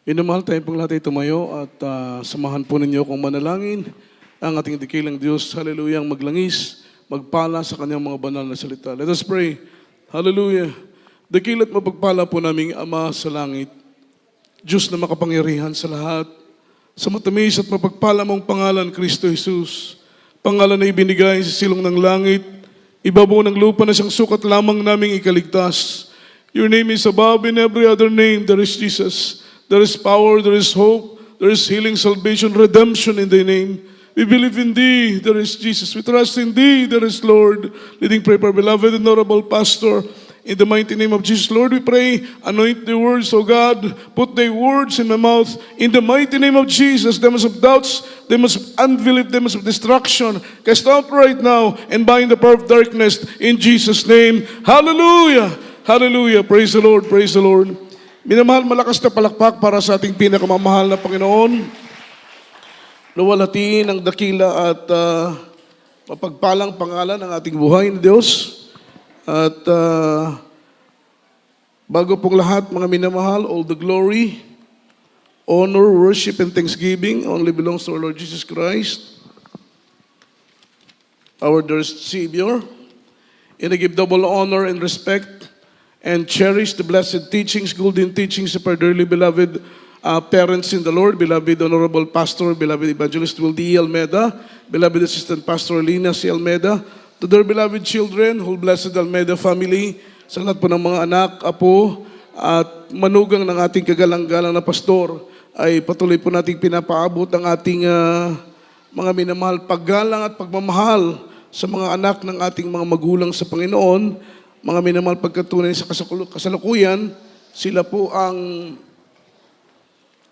Minamahal tayo pong lahat ay tumayo at samahan po ninyo kung manalangin ang ating dikilang Diyos. Hallelujah, ang maglangis, magpala sa kanyang mga banal na salita. Let us pray. Hallelujah. Dakil at mapagpala po naming Ama sa langit, Diyos na makapangyarihan sa lahat, sa matamis at mapagpala mong pangalan, Kristo Jesus, pangalan na ibinigay sa silong ng langit, ibabaw ng lupa na siyang sukat lamang naming ikaligtas. Your name is above in every other name. There is Jesus. There is power, there is hope, there is healing, salvation, redemption in Thy name. We believe in Thee, there is Jesus. We trust in Thee, there is Lord. Leading prayer for our beloved and honorable pastor. In the mighty name of Jesus, Lord, we pray, anoint the words, O God. Put Thy words in my mouth. In the mighty name of Jesus, they must have doubts, they must have unbelief, they must have destruction. Cast out right now and bind the power of darkness in Jesus' name. Hallelujah! Hallelujah! Praise the Lord, praise the Lord. Minamahal, malakas na palakpak para sa ating pinakamamahal na Panginoon. Luwalhatiin ang dakila at mapagpalang pangalan ng ating buhay na Diyos. At bago pong lahat, mga minamahal, all the glory, honor, worship, and thanksgiving only belongs to our Lord Jesus Christ, our dearest Savior. And I give double honor and respect and cherish the blessed teachings, golden teachings of our dearly beloved parents in the Lord, beloved Honorable Pastor, beloved Evangelist Wildy Almeida, beloved Assistant Pastor Lina C. Almeida, to their beloved children, whole blessed Almeida family, sa lahat po ng mga anak, apo, at manugang ng ating kagalang-galang na pastor, ay patuloy po nating pinapaabot ang ating mga minamahal paggalang at pagmamahal sa mga anak ng ating mga magulang sa Panginoon. Mga minamahal pagkatunay sa kasalukuyan, sila po ang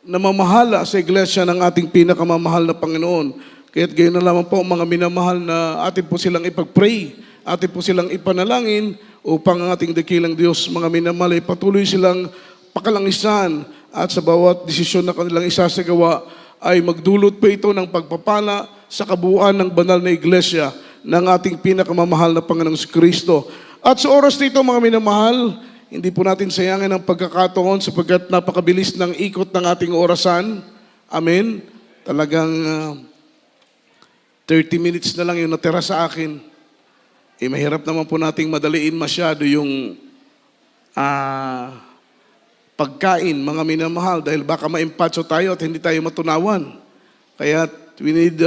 namamahala sa iglesia ng ating pinakamamahal na Panginoon. Kaya't gayon na lamang po mga minamahal na atin po silang ipag-pray, atin po silang ipanalangin upang ang ating dakilang Diyos, mga minamahal, ay patuloy silang pakalangisan at sa bawat desisyon na kanilang isasagawa ay magdulot po ito ng pagpapala sa kabuuan ng banal na iglesia ng ating pinakamamahal na Panginoong Kristo. At sa oras nito, mga minamahal, hindi po natin sayangin ang pagkakataon sapagkat napakabilis ng ikot ng ating orasan. Amen. Talagang 30 minutes na lang yung natira sa akin. Mahirap naman po nating madaliin masyado yung pagkain, mga minamahal, dahil baka maimpatso tayo at hindi tayo matunawan. Kaya we need,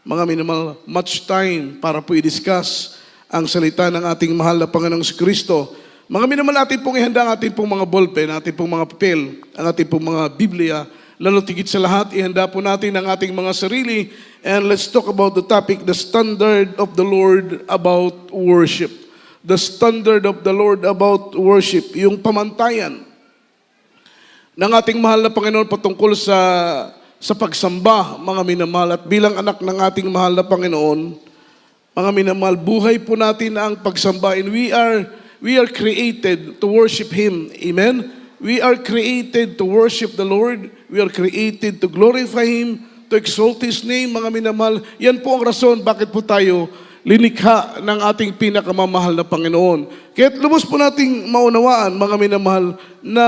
mga minamahal, much time para po i-discuss ang salita ng ating mahal na Panginoong Kristo. Mga minamahal, natin pong ihanda ang ating pong mga ballpen, ating pong mga papel, ang ating pong mga Biblia. Lalo tigit sa lahat, ihanda po natin ang ating mga sarili. And let's talk about the topic, the standard of the Lord about worship. The standard of the Lord about worship. Yung pamantayan ng ating mahal na Panginoon patungkol sa pagsamba, mga minamahal. At bilang anak ng ating mahal na Panginoon, mga minamahal, buhay po natin ang pagsamba, and we are created to worship Him. Amen? We are created to worship the Lord. We are created to glorify Him, to exalt His name, mga minamahal. Yan po ang rason bakit po tayo linikha ng ating pinakamamahal na Panginoon. Kaya't lubos po nating maunawaan, mga minamahal, na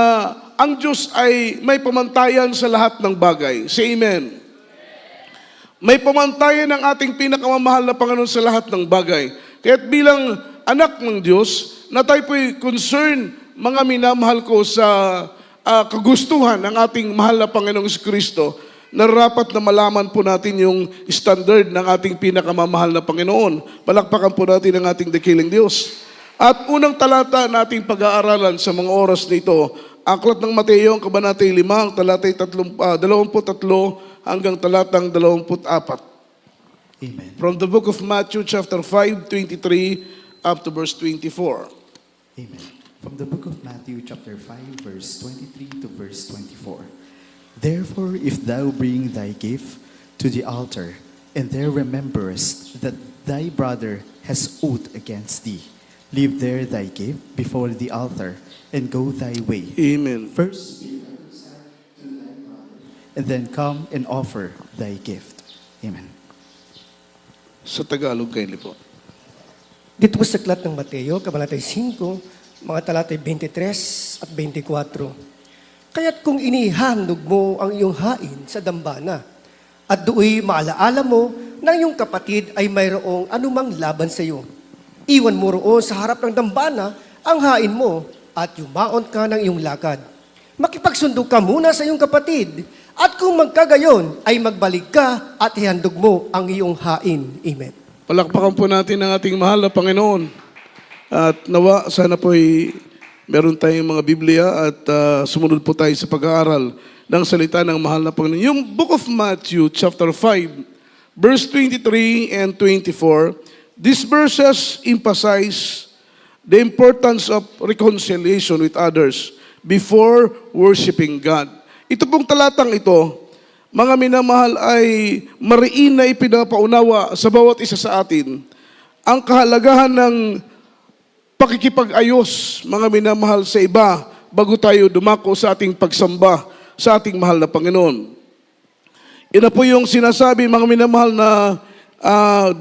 ang Diyos ay may pamantayan sa lahat ng bagay. Say amen. May pamantayan ng ating pinakamamahal na Panginoon sa lahat ng bagay. Kaya't bilang anak ng Diyos, na tayo po'y concern, mga minamahal ko, sa kagustuhan ng ating mahal na Panginoong Kristo, nararapat na malaman po natin yung standard ng ating pinakamamahal na Panginoon. Palakpakan po natin ang ating dakilang Diyos. At unang talata na ating pag-aaralan sa mga oras nito, Aklat ng Mateo, ang kabanatay 5, ang talatay 23 hanggang talatang 24. Amen. From the book of Matthew chapter 5, 23 up to verse 24. Amen. From the book of Matthew chapter 5, verse 23 to verse 24. Therefore, if thou bring thy gift to the altar, and there rememberest that thy brother has ought against thee, leave there thy gift before the altar, and go thy way. Amen. First, be reconciled to thy brother, and then come and offer thy gift. Amen. Sa Tagalog kayo po. Dito po sa Aklat ng Mateo, Kabanatay 5, mga talatay 23 at 24. Kaya't kung inihandog mo ang iyong hain sa dambana, at do'y maalaala mo na iyong kapatid ay mayroong anumang laban sa iyo, iwan mo roon sa harap ng dambana ang hain mo at yumaon ka ng iyong lakad. Makipagsundo ka muna sa iyong kapatid, at kung magkagayon ay magbalik ka at ihandog mo ang iyong hain. Amen. Palakpakan po natin ang ating mahal na Panginoon. At nawa, sana po'y meron tayong mga Biblia at sumunod po tayo sa pag-aaral ng salita ng mahal na Panginoon. Yung Book of Matthew, chapter 5, verse 23 and 24, these verses emphasize the importance of reconciliation with others before worshiping God. Ito pong talatang ito, mga minamahal, ay mariin na ipinapaunawa sa bawat isa sa atin ang kahalagahan ng pakikipag-ayos, mga minamahal, sa iba bago tayo dumako sa ating pagsamba sa ating mahal na Panginoon. Ina po yung sinasabi, mga minamahal, na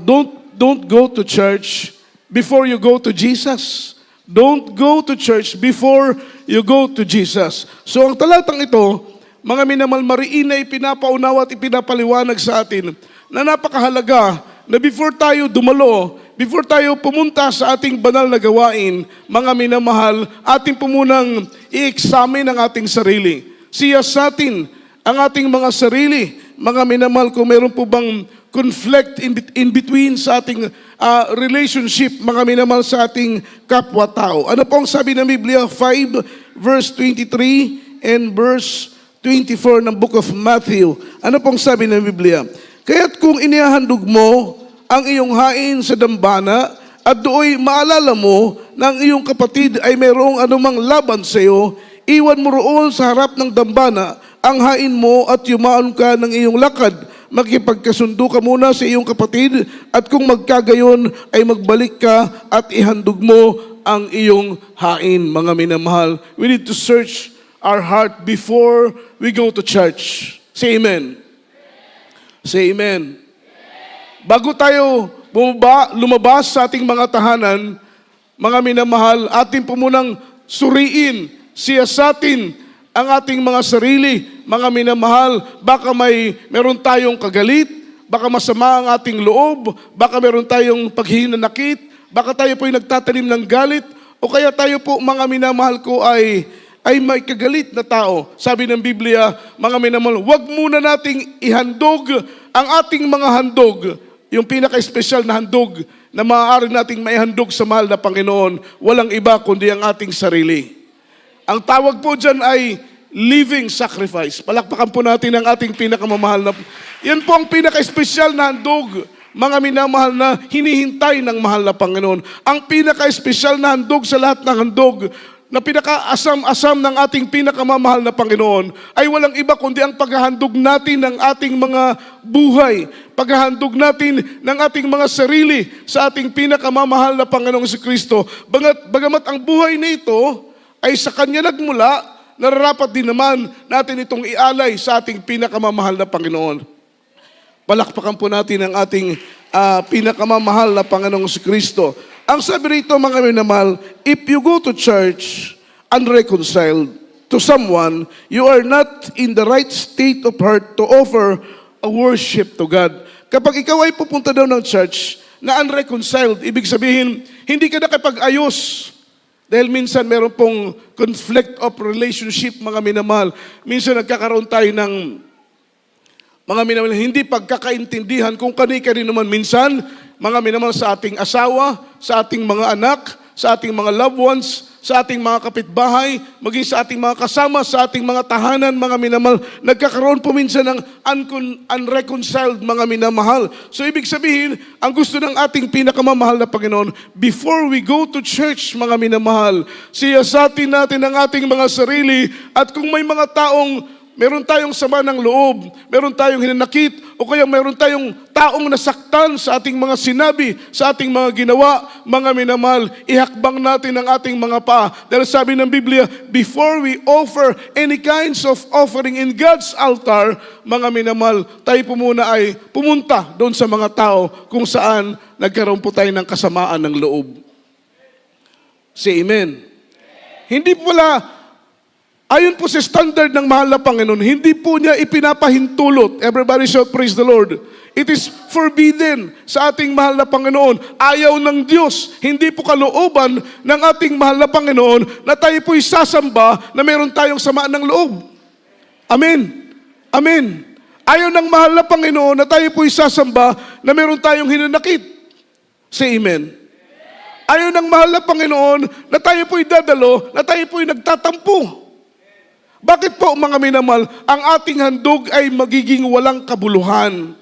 don't go to church before you go to Jesus. Don't go to church before you go to Jesus. So ang talatang ito, mga minamahal, mariin na ipinapaunawa at ipinapaliwanag sa atin na napakahalaga na before tayo dumalo, before tayo pumunta sa ating banal na gawain, mga minamahal, ating po munang i-examine ang ating sarili. Siya sa atin ang ating mga sarili, mga minamahal, kung meron po bang conflict in between sa ating relationship, mga minamahal, sa ating kapwa-tao. Ano po ang sabi ng Biblia? 5 verse 23 and verse 24 ng Book of Matthew. Ano pong sabi ng Biblia? Kaya't kung inihahandog mo ang iyong hain sa dambana, at do'y maalala mo na ang iyong kapatid ay mayroong anumang laban sa iyo, iwan mo roon sa harap ng dambana ang hain mo at yumaon ka ng iyong lakad. Makipagkasundo ka muna sa iyong kapatid, at kung magkagayon ay magbalik ka at ihandog mo ang iyong hain. Mga minamahal, we need to search our heart before we go to church. Say amen. Say amen. Bago tayo lumabas sa ating mga tahanan, mga minamahal, atin po munang suriin, siyasatin ang ating mga sarili, mga minamahal. Baka meron tayong kagalit, baka masama ang ating loob, baka meron tayong paghihinanakit, baka tayo po'y nagtatanim ng galit, o kaya tayo po, mga minamahal ko, ay may kagalit na tao. Sabi ng Biblia, mga minamahal, huwag muna nating ihandog ang ating mga handog, yung pinaka-espesyal na handog na maaari nating maihandog sa mahal na Panginoon, walang iba kundi ang ating sarili. Ang tawag po dyan ay living sacrifice. Palakpakan po natin ang ating pinakamamahal na... Yan po ang pinaka-espesyal na handog, mga minamahal, na hinihintay ng mahal na Panginoon. Ang pinaka-espesyal na handog sa lahat ng handog, na pinaka-asam-asam ng ating pinakamamahal na Panginoon, ay walang iba kundi ang paghahandog natin ng ating mga buhay, paghahandog natin ng ating mga sarili sa ating pinakamamahal na Panginoong Jesucristo. Bagamat ang buhay na ito ay sa Kanya nagmula, nararapat din naman natin itong ialay sa ating pinakamamahal na Panginoon. Palakpakan po natin ang ating pinakamamahal na Panginoong Jesucristo. Ang sabi rito, mga minamahal, if you go to church unreconciled to someone, you are not in the right state of heart to offer a worship to God. Kapag ikaw ay pupunta daw ng church na unreconciled, ibig sabihin, hindi ka nakapag-ayos. Dahil minsan meron pong conflict of relationship, mga minamahal. Minsan nagkakaroon tayo ng mga minamahal, hindi pagkakaintindihan kung kani-kani naman minsan, mga minamahal, sa ating asawa, sa ating mga anak, sa ating mga loved ones, sa ating mga kapitbahay, maging sa ating mga kasama, sa ating mga tahanan, mga minamahal, nagkakaroon po minsan ng unreconciled, mga minamahal. So ibig sabihin, ang gusto ng ating pinakamamahal na Panginoon, before we go to church, mga minamahal, siyasatin natin ang ating mga sarili, at kung may mga taong meron tayong sama ng loob, meron tayong hinanakit, o kaya meron tayong taong nasaktan sa ating mga sinabi, sa ating mga ginawa, mga minamahal, ihakbang natin ang ating mga paa. Dahil sabi ng Biblia, before we offer any kinds of offering in God's altar, mga minamahal, tayo po muna ay pumunta doon sa mga tao kung saan nagkaroon po tayo ng kasamaan ng loob. Say amen. Hindi pala Ayon po sa standard ng mahal na Panginoon, hindi po niya ipinapahintulot. Everybody shout, praise the Lord. It is forbidden sa ating mahal na Panginoon. Ayaw ng Diyos. Hindi po kalooban ng ating mahal na Panginoon na tayo po'y sasamba na meron tayong samaan ng loob. Amen. Amen. Ayaw ng mahal na Panginoon na tayo po'y sasamba na meron tayong hinanakit. Say amen. Ayaw ng mahal na Panginoon na tayo po'y dadalo, na tayo po'y nagtatampo. Bakit po mga minamahal, ang ating handog ay magiging walang kabuluhan?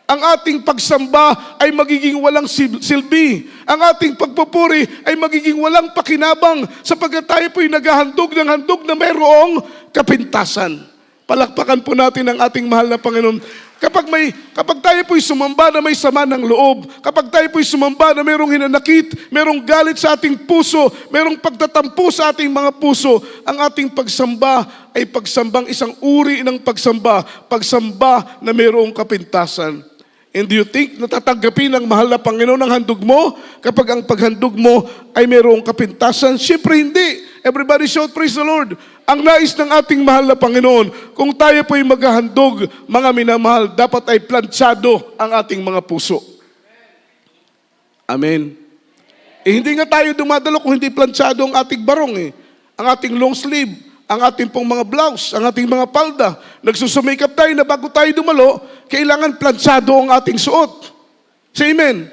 Ang ating pagsamba ay magiging walang silbi. Ang ating pagpupuri ay magiging walang pakinabang sapagkat tayo po'y naghahandog ng handog na mayroong kapintasan. Palakpakan po natin ang ating mahal na Panginoon. Kapag tayo po'y sumamba na may sama ng loob, kapag tayo po'y sumamba na mayroong hinanakit, mayroong galit sa ating puso, mayroong pagtatampo sa ating mga puso, ang ating pagsamba ay pagsambang isang uri ng pagsamba na mayroong kapintasan. And do you think natatanggapin ng mahal na Panginoon ang handog mo kapag ang paghandog mo ay mayroong kapintasan? Siyempre hindi. Everybody shout, praise the Lord. Ang nais ng ating mahal na Panginoon, kung tayo po'y maghahandog, mga minamahal, dapat ay plantsado ang ating mga puso. Amen. Hindi nga tayo dumadalo kung hindi plantsado ang ating barong ang ating long sleeve, ang ating pong mga blouse, ang ating mga palda. Nagsusumikap tayo na bago tayo dumalo, kailangan plantsado ang ating suot. Say amen.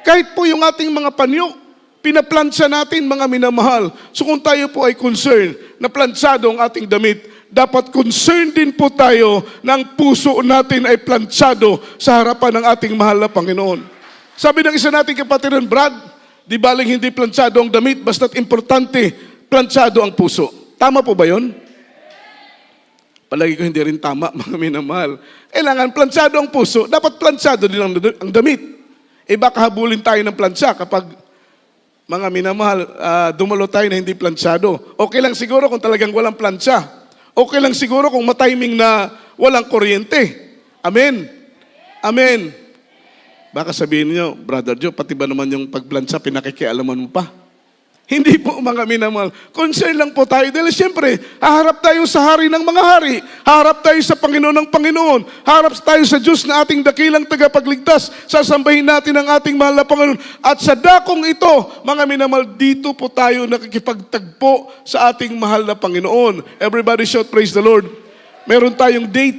Kahit po yung ating mga panyo, pinaplansya natin mga minamahal. So kung tayo po ay concerned na plantsado ang ating damit, dapat concerned din po tayo na ang puso natin ay plantsado sa harapan ng ating mahal na Panginoon. Sabi ng isa nating kapatiran, Brad, di baling hindi plantsado ang damit, basta't importante, plantsado ang puso. Tama po ba yun? Palagi ko hindi rin tama, mga minamahal. Kailangan plantsado ang puso, dapat plantsado din ang damit. Baka habulin tayo ng plantsa kapag mga minamahal, dumalo tayo na hindi plantsado. Okay lang siguro kung talagang walang plantsa. Okay lang siguro kung matiming na walang kuryente. Amen. Amen. Baka sabihin niyo, Brother Joe, pati ba naman yung pagplantsa, pinakikialaman mo pa? Hindi po mga minamahal. Concern lang po tayo dahil siyempre, haharap tayo sa hari ng mga hari. Haharap tayo sa Panginoon ng Panginoon. Haharap tayo sa Diyos na ating dakilang tagapagligtas. Sasambahin natin ang ating mahal na Panginoon. At sa dakong ito, mga minamahal, dito po tayo nakikipagtagpo sa ating mahal na Panginoon. Everybody shout, praise the Lord. Meron tayong date.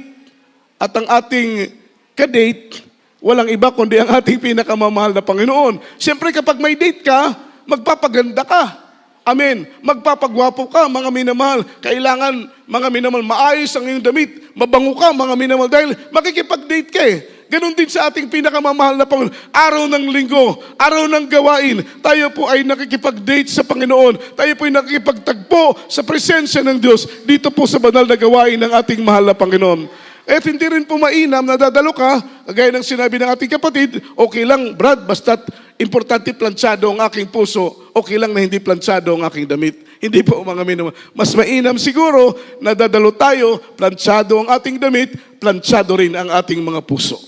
At ang ating ka-date, walang iba kundi ang ating pinakamamahal na Panginoon. Siyempre kapag may date ka, magpapaganda ka. Amen. Magpapagwapo ka, mga minamahal. Kailangan, mga minamahal, maayos ang iyong damit. Mabango ka, mga minamahal, dahil makikipag-date ka Ganon din sa ating pinakamamahal na Panginoon. Araw ng linggo, araw ng gawain, tayo po ay nakikipag-date sa Panginoon. Tayo po ay nakikipagtagpo sa presensya ng Diyos dito po sa banal na gawain ng ating mahal na Panginoon. At hindi rin po mainam na dadalo ka, gaya ng sinabi ng ating kapatid, okay lang, Brad, basta't importante plantsado ang aking puso, okay lang na hindi plantsado ang aking damit. Hindi po mga minamahal. Mas mainam siguro na dadalo tayo, plantsado ang ating damit, plantsado rin ang ating mga puso.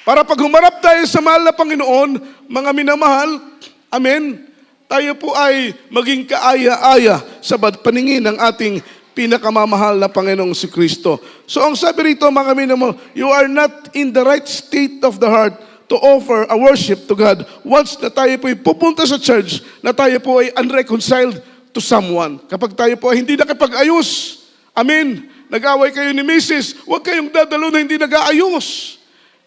Para pag humarap tayo sa mahal na Panginoon, mga minamahal, amen, tayo po ay maging kaaya-aya sa paningin ng ating pinakamamahal na Panginoong si Kristo. So ang sabi rito mga minamahal, you are not in the right state of the heart to offer a worship to God once na tayo po ay pupunta sa church, na tayo po ay unreconciled to someone. Kapag tayo po ay hindi nakapag-ayos, amen, nag-away kayo ni Mrs., huwag kayong dadalo na hindi nag-aayos.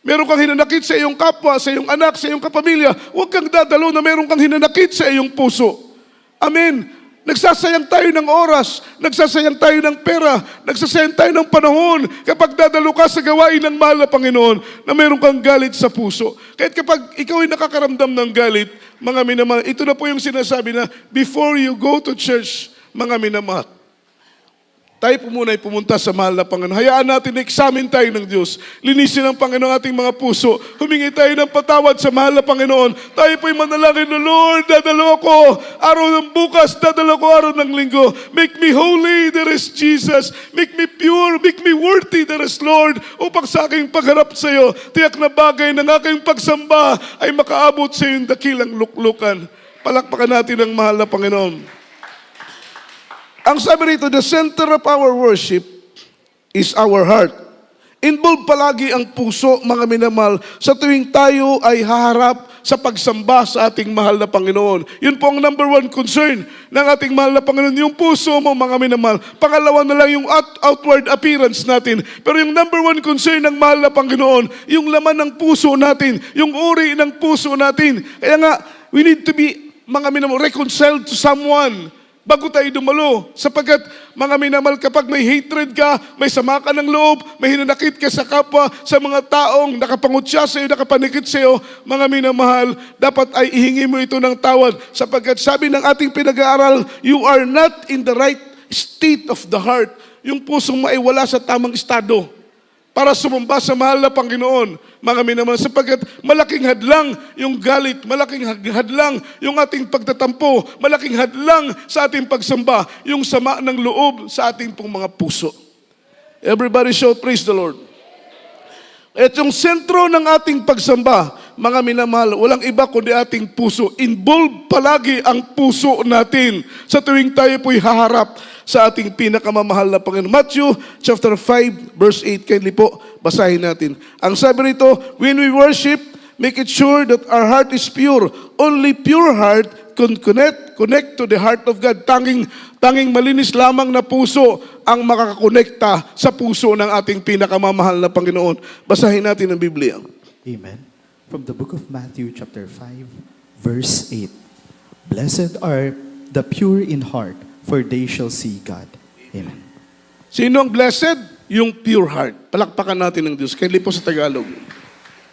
Meron kang hinanakit sa iyong kapwa, sa iyong anak, sa iyong kapamilya, huwag kang dadalo na meron kang hinanakit sa iyong puso. Amen. Nagsasayang tayo ng oras, nagsasayang tayo ng pera, nagsasayang tayo ng panahon kapag dadalo ka sa gawain ng mahal na Panginoon na meron kang galit sa puso. Kahit kapag ikaw ay nakakaramdam ng galit, mga minamahal, ito na po yung sinasabi na before you go to church, mga minamahal, tayo po muna ay pumunta sa mahal na Panginoon. Hayaan natin na examine tayo ng Diyos. Linisin ng Panginoon ating mga puso. Humingi tayo ng patawad sa mahal na Panginoon. Tayo po ay manalangin na, Lord, dadalo ako. Araw ng bukas, dadalo ko araw ng linggo. Make me holy, there is Jesus. Make me pure, make me worthy, there is Lord. Upang sa aking pagharap sa iyo, tiyak na bagay ng aking pagsamba ay makaabot sa iyong dakilang luklukan. Palakpakan natin ang mahal na Panginoon. Ang sabi rito, the center of our worship is our heart. Involve palagi ang puso, mga minamahal, sa tuwing tayo ay haharap sa pagsamba sa ating mahal na Panginoon. Yun po ang number one concern ng ating mahal na Panginoon, yung puso mo, mga minamahal. Pangalawa na lang yung outward appearance natin. Pero yung number one concern ng mahal na Panginoon, yung laman ng puso natin, yung uri ng puso natin. Kaya nga, we need to be, mga minamahal, reconciled to someone bago tayo dumalo. Sapagkat, mga minamahal, kapag may hatred ka, may sama ka ng loob, may hinanakit ka sa kapwa, sa mga taong nakapangutya sa iyo, nakapanikit sa iyo, mga minamahal, dapat ay ihingi mo ito ng tawad. Sapagkat sabi ng ating pinag-aaral, you are not in the right state of the heart. Yung pusong mo ay wala sa tamang estado para sumamba sa mahal na Panginoon, mga minamahal, sapagkat malaking hadlang yung galit, malaking hadlang yung ating pagtatampo, malaking hadlang sa ating pagsamba, yung sama ng loob sa ating pong mga puso. Everybody shout, praise the Lord. At yung sentro ng ating pagsamba, mga minamahal, walang iba kundi ating puso. Involve palagi ang puso natin sa tuwing tayo po'y haharap sa ating pinakamamahal na Panginoon. Matthew chapter 5 verse 8, kindly po, basahin natin. Ang sabi rito, when we worship, make it sure that our heart is pure. Only pure heart can connect to the heart of God. Tanging malinis lamang na puso ang makakakonekta sa puso ng ating pinakamamahal na Panginoon. Basahin natin ang Biblia. Amen. From the book of Matthew chapter 5, verse 8. Blessed are the pure in heart, for they shall see God. Amen. Sino ang blessed? Yung pure heart. Palakpakan natin ng Diyos. Kindly po sa Tagalog.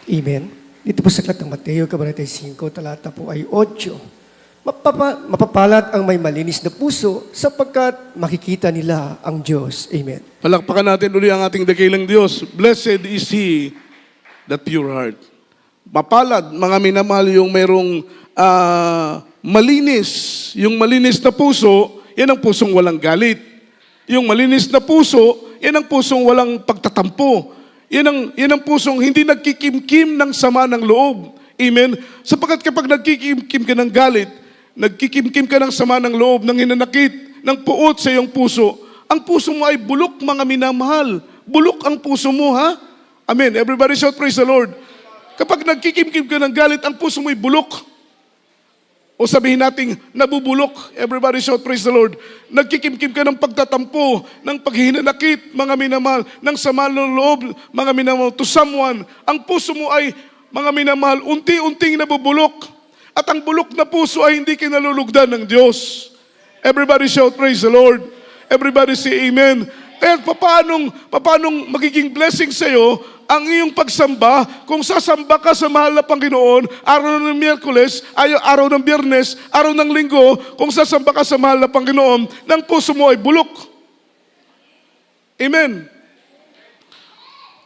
Amen. Dito po sa aklat ng Mateo, Kabanata 5, talata po ay 8. Mapapalat ang may malinis na puso sapagkat makikita nila ang Diyos. Amen. Palakpakan natin uli ang ating dakilang Diyos. Blessed is He that pure heart. Mapalad, mga minamahal, yung mayroong malinis. Yung malinis na puso, yan ang pusong walang galit. Yung malinis na puso, yan ang pusong walang pagtatampo. Yan ang pusong hindi nagkikimkim ng sama ng loob. Amen? Sapagkat kapag nagkikimkim ka ng galit, nagkikimkim ka ng sama ng loob, ng hinanakit, ng puot sa iyong puso, ang puso mo ay bulok, mga minamahal. Bulok ang puso mo, ha? Amen. Everybody shout, praise the Lord. Kapag nagkikimkim ka ng galit, ang puso mo ay bulok. O sabihin natin, nabubulok. Everybody shout, praise the Lord. Nagkikimkim ka ng pagtatampo, ng paghihinanakit, mga minamahal, ng sama ng loob, mga minamahal, to someone. Ang puso mo ay, mga minamahal, unti-unting nabubulok. At ang bulok na puso ay hindi kinalulugdan ng Diyos. Everybody shout, praise the Lord. Everybody say amen. Kaya paanong magiging blessing sa iyo ang iyong pagsamba kung sasamba ka sa mahal na Panginoon araw ng Miyerkules, araw ng Biyernes, araw ng Linggo, kung sasamba ka sa mahal na Panginoon, ng puso mo ay bulok. Amen.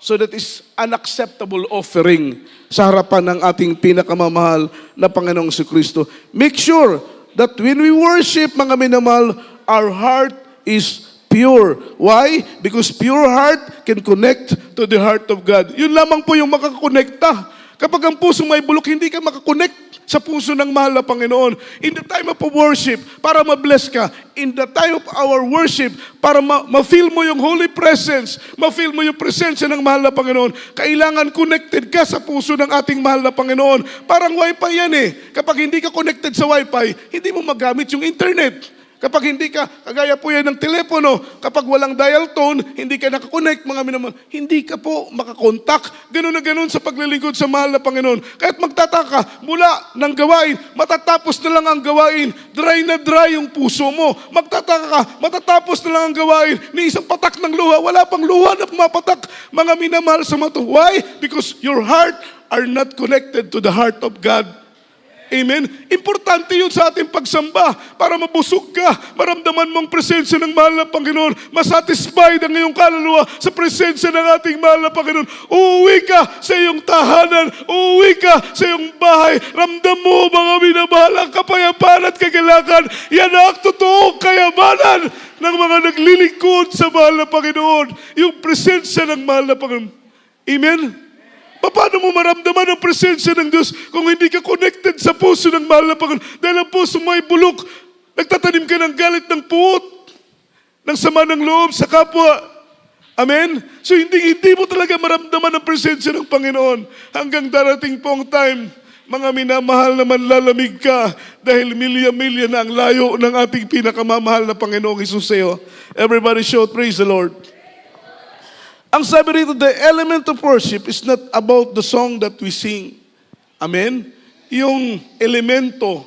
So that is unacceptable offering sa harapan ng ating pinakamamahal na Panginoong Jesucristo. Make sure that when we worship, mga minamahal, our heart is pure. Why? Because pure heart can connect to the heart of God. Yun lamang po yung makakonekta. Kapag ang puso may bulok, hindi ka makakonect sa puso ng mahal na Panginoon. In the time of worship, para ma-bless ka. In the time of our worship, para ma-feel mo yung holy presence, ma-feel mo yung presensya ng mahal na Panginoon, kailangan connected ka sa puso ng ating mahal na Panginoon. Parang wifi yan eh. Kapag hindi ka connected sa wifi, hindi mo magamit yung internet. Kapag hindi ka, kagaya po yan ng telepono, kapag walang dial tone, hindi ka nakakonect, mga minamahal, hindi ka po makakontak. Ganun na ganun sa paglilingkod sa mahal na Panginoon. Kaya't magtataka, mula ng gawain, matatapos na lang ang gawain, dry na dry yung puso mo. Magtataka ka, matatapos na lang ang gawain, ni isang patak ng luha, wala pang luha na pumapatak, mga minamahal sa mato. Why? Because your heart are not connected to the heart of God. Amen? Importante yun sa ating pagsamba para mabusog ka, maramdaman mong presensya ng mahal na Panginoon, masatisfied ang iyong kaluluwa sa presensya ng ating mahal na Panginoon. Uuwi ka sa iyong tahanan, uuwi ka sa iyong bahay, ramdam mo, mga minamahal, ang kapayapaan at kagalakan. Yan ang totoong kayamanan ng mga naglilingkod sa mahal na Panginoon. Yung presensya ng mahal na Panginoon. Amen? Paano mo maramdaman ang presensya ng Diyos kung hindi ka connected sa puso ng mahal na Panginoon? Dahil ang puso mo ay bulok. Nagtatanim ka ng galit ng puot. ng sama ng loob sa kapwa. Amen? So hindi mo talaga maramdaman ang presensya ng Panginoon hanggang darating po ang time, mga minamahal na manlalamig ka dahil milya-milya na ang layo ng ating pinakamamahal na Panginoong Hesus sa iyo. Everybody shout, praise the Lord. Ang sabi rito, the element of worship is not about the song that we sing. Amen? Yung elemento,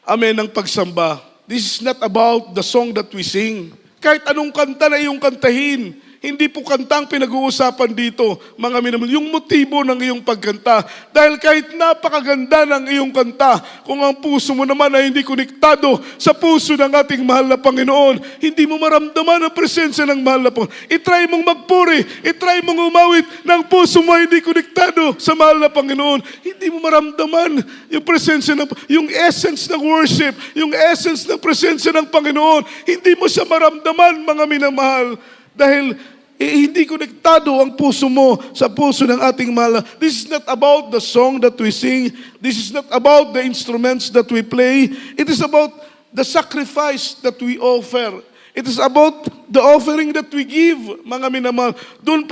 amen, ng pagsamba. This is not about the song that we sing. Kahit anong kanta na iyong kantahin, hindi po kantang pinag-uusapan dito, mga minamahal, yung motibo ng iyong pagkanta. Dahil kahit napakaganda ng iyong kanta, kung ang puso mo naman ay hindi konektado sa puso ng ating mahal na Panginoon, hindi mo maramdaman ang presensya ng mahal na Panginoon. I-try mong magpuri, i-try mong umawit ng puso mo ay hindi konektado sa mahal na Panginoon. Hindi mo maramdaman yung presensya yung essence ng worship, yung essence ng presensya ng Panginoon. Hindi mo siya maramdaman, mga minamahal. Dahil hindi konektado ang puso mo sa puso ng ating mahal. This is not about the song that we sing. This is not about the instruments that we play. It is about the sacrifice that we offer. It is about the offering that we give, mga minamahal. Doon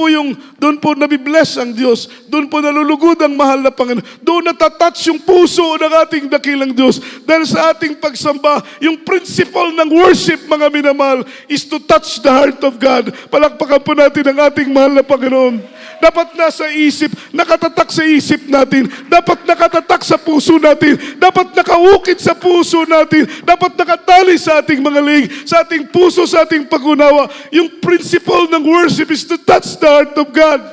po nabibless ang Diyos. Doon po nalulugod ang mahal na Panginoon. Doon natatouch yung puso ng ating dakilang Diyos. Dahil sa ating pagsamba, yung principle ng worship, mga minamahal, is to touch the heart of God. Palakpakan po natin ang ating mahal na Panginoon. Dapat nasa isip, nakatatak sa isip natin. Dapat nakatatak sa puso natin. Dapat nakaukit sa puso natin. Dapat nakatali sa ating mga lig, sa ating puso, sa ating pag-unawa. Yung principle ng worship is to touch the heart of God.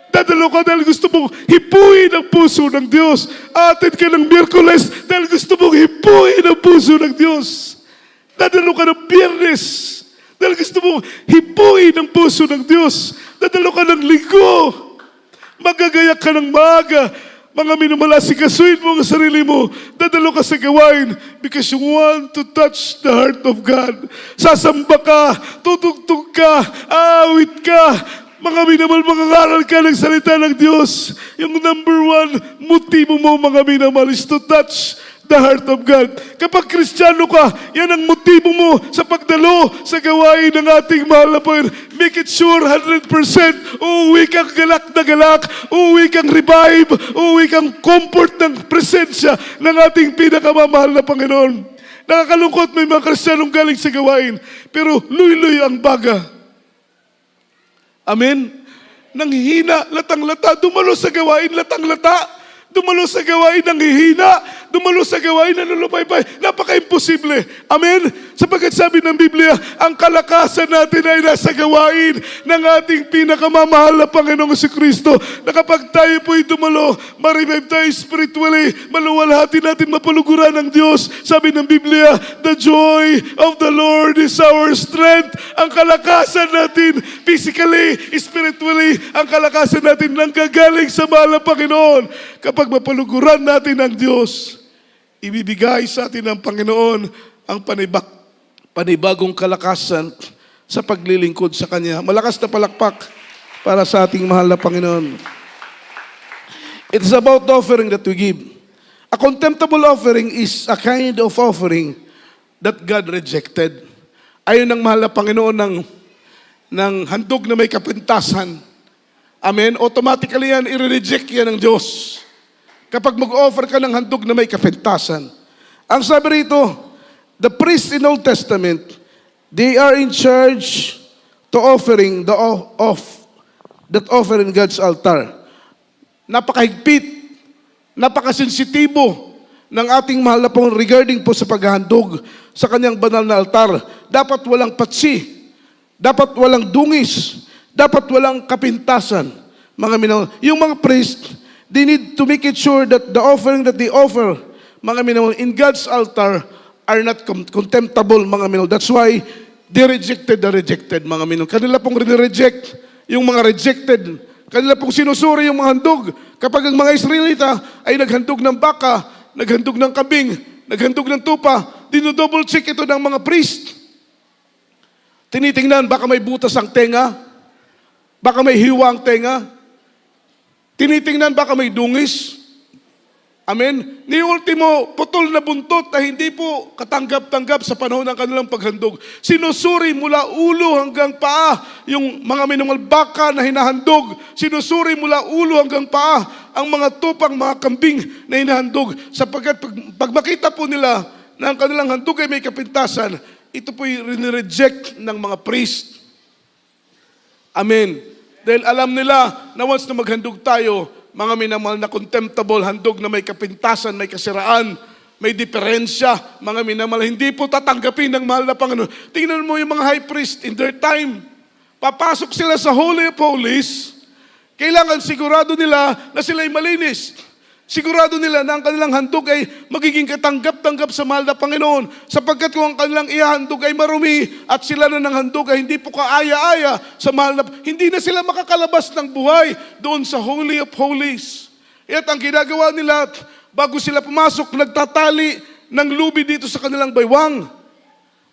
Dadalo ka dahil gusto mong hipuin ang puso ng Diyos. Atid ka ng Miyerkules dahil gusto mong hipuin ang puso ng Diyos. Dadalo ka ng Biyernes dahil gusto mong hipuin ang puso ng Diyos. Dadalo ka ng Linggo. Magagayak ka ng maaga. Mga minamahal, asikasuhin mo ang sarili mo. Dadalo ka sa gawain because you want to touch the heart of God. Sasamba ka, tutugtog ka, awit ka. Mga minamahal, mangangaral ka ng salita ng Diyos. Yung number one motibo mo, mga minamahal, is to touch the heart of God. Kapag Kristiyano ka, yan ang motibo mo sa pagdalo sa gawain ng ating mahal na Panginoon. Make it sure 100%. Uuwi kang galak na galak. Uuwi kang revive. Uuwi kang comfort ng presensya ng ating pinakamamahal na Panginoon. Nakakalungkot, may mga Kristiyanong galing sa gawain, pero luy-luy ang baga. Amen? Nanghihina, latang-lata, dumalo sa gawain, latang-lata. Dumalo sa gawain ng hihina. Dumalo sa gawain ng lulupaybay. Napaka-imposible. Amen? Sapagkat sabi ng Biblia, ang kalakasan natin ay nasa gawain ng ating pinakamamahal na Panginoong Jesucristo. Na kapag tayo po'y dumalo, ma-revive tayo spiritually, maluwalhati natin, mapuluguran ng Diyos. Sabi ng Biblia, the joy of the Lord is our strength. Ang kalakasan natin, physically, spiritually, ang kalakasan natin nanggagaling sa mahal na Panginoon. Kapag mapaluguran natin ang Diyos, ibibigay sa atin ng Panginoon ang panibagong kalakasan sa paglilingkod sa Kanya. Malakas na palakpak para sa ating mahal na Panginoon. It is about the offering that we give. A contemptible offering is a kind of offering that God rejected. Ayon ng mahal na Panginoon ng handog na may kapintasan. Amen? Automatically yan, i-reject yan ng Diyos. Kapag mag-offer ka ng handog na may kapintasan. Ang sabi rito, the priests in Old Testament, they are in charge to offering that offer in God's altar. Napakahigpit, napakasensitibo ng ating mahal na Panginoon regarding po sa paghahandog sa kanyang banal na altar. Dapat walang patsi, dapat walang dungis, dapat walang kapintasan. Mga minamahal, yung mga priest, they need to make it sure that the offering that they offer, mga minamahal, in God's altar are not contemptible, mga minamahal. That's why they rejected the rejected, mga minamahal. Kanila pong reject yung mga rejected. Kanila pong sinusuri yung mga handog. Kapag ang mga Israelita ay naghandog ng baka, naghandog ng kabing, naghandog ng tupa, dinodouble check ito ng mga priest. Tinitingnan, baka may butas ang tenga, baka may hiwa ang tenga, tinitingnan baka may dungis. Amen? Ni ultimo, putol na buntot na hindi po katanggap-tanggap sa panahon ng kanilang paghandog. Sinusuri mula ulo hanggang paa yung mga minimal baka na hinahandog. Sinusuri mula ulo hanggang paa ang mga tupang, mga kambing na hinahandog. Sapagkat pag makita po nila na ang kanilang handog ay may kapintasan, ito po'y rinireject ng mga priest. Amen. Dahil alam nila na once na maghandog tayo, mga minamahal na contemptible, handog na may kapintasan, may kasiraan, may diferensya, mga minamahal, hindi po tatanggapin ng mahal na Panginoon. Tingnan mo yung mga high priest in their time. Papasok sila sa Holy of Holies, kailangan sigurado nila na sila'y malinis. Sigurado nila na ang kanilang handog ay magiging katanggap-tanggap sa mahal na Panginoon. Sapagkat kung ang kanilang ihahandog ay marumi at sila na ng handog ay hindi po kaaya-aya sa mahal na, hindi na sila makakalabas ng buhay doon sa Holy of Holies. At ang ginagawa nila, bago sila pumasok, nagtatali ng lubi dito sa kanilang baywang.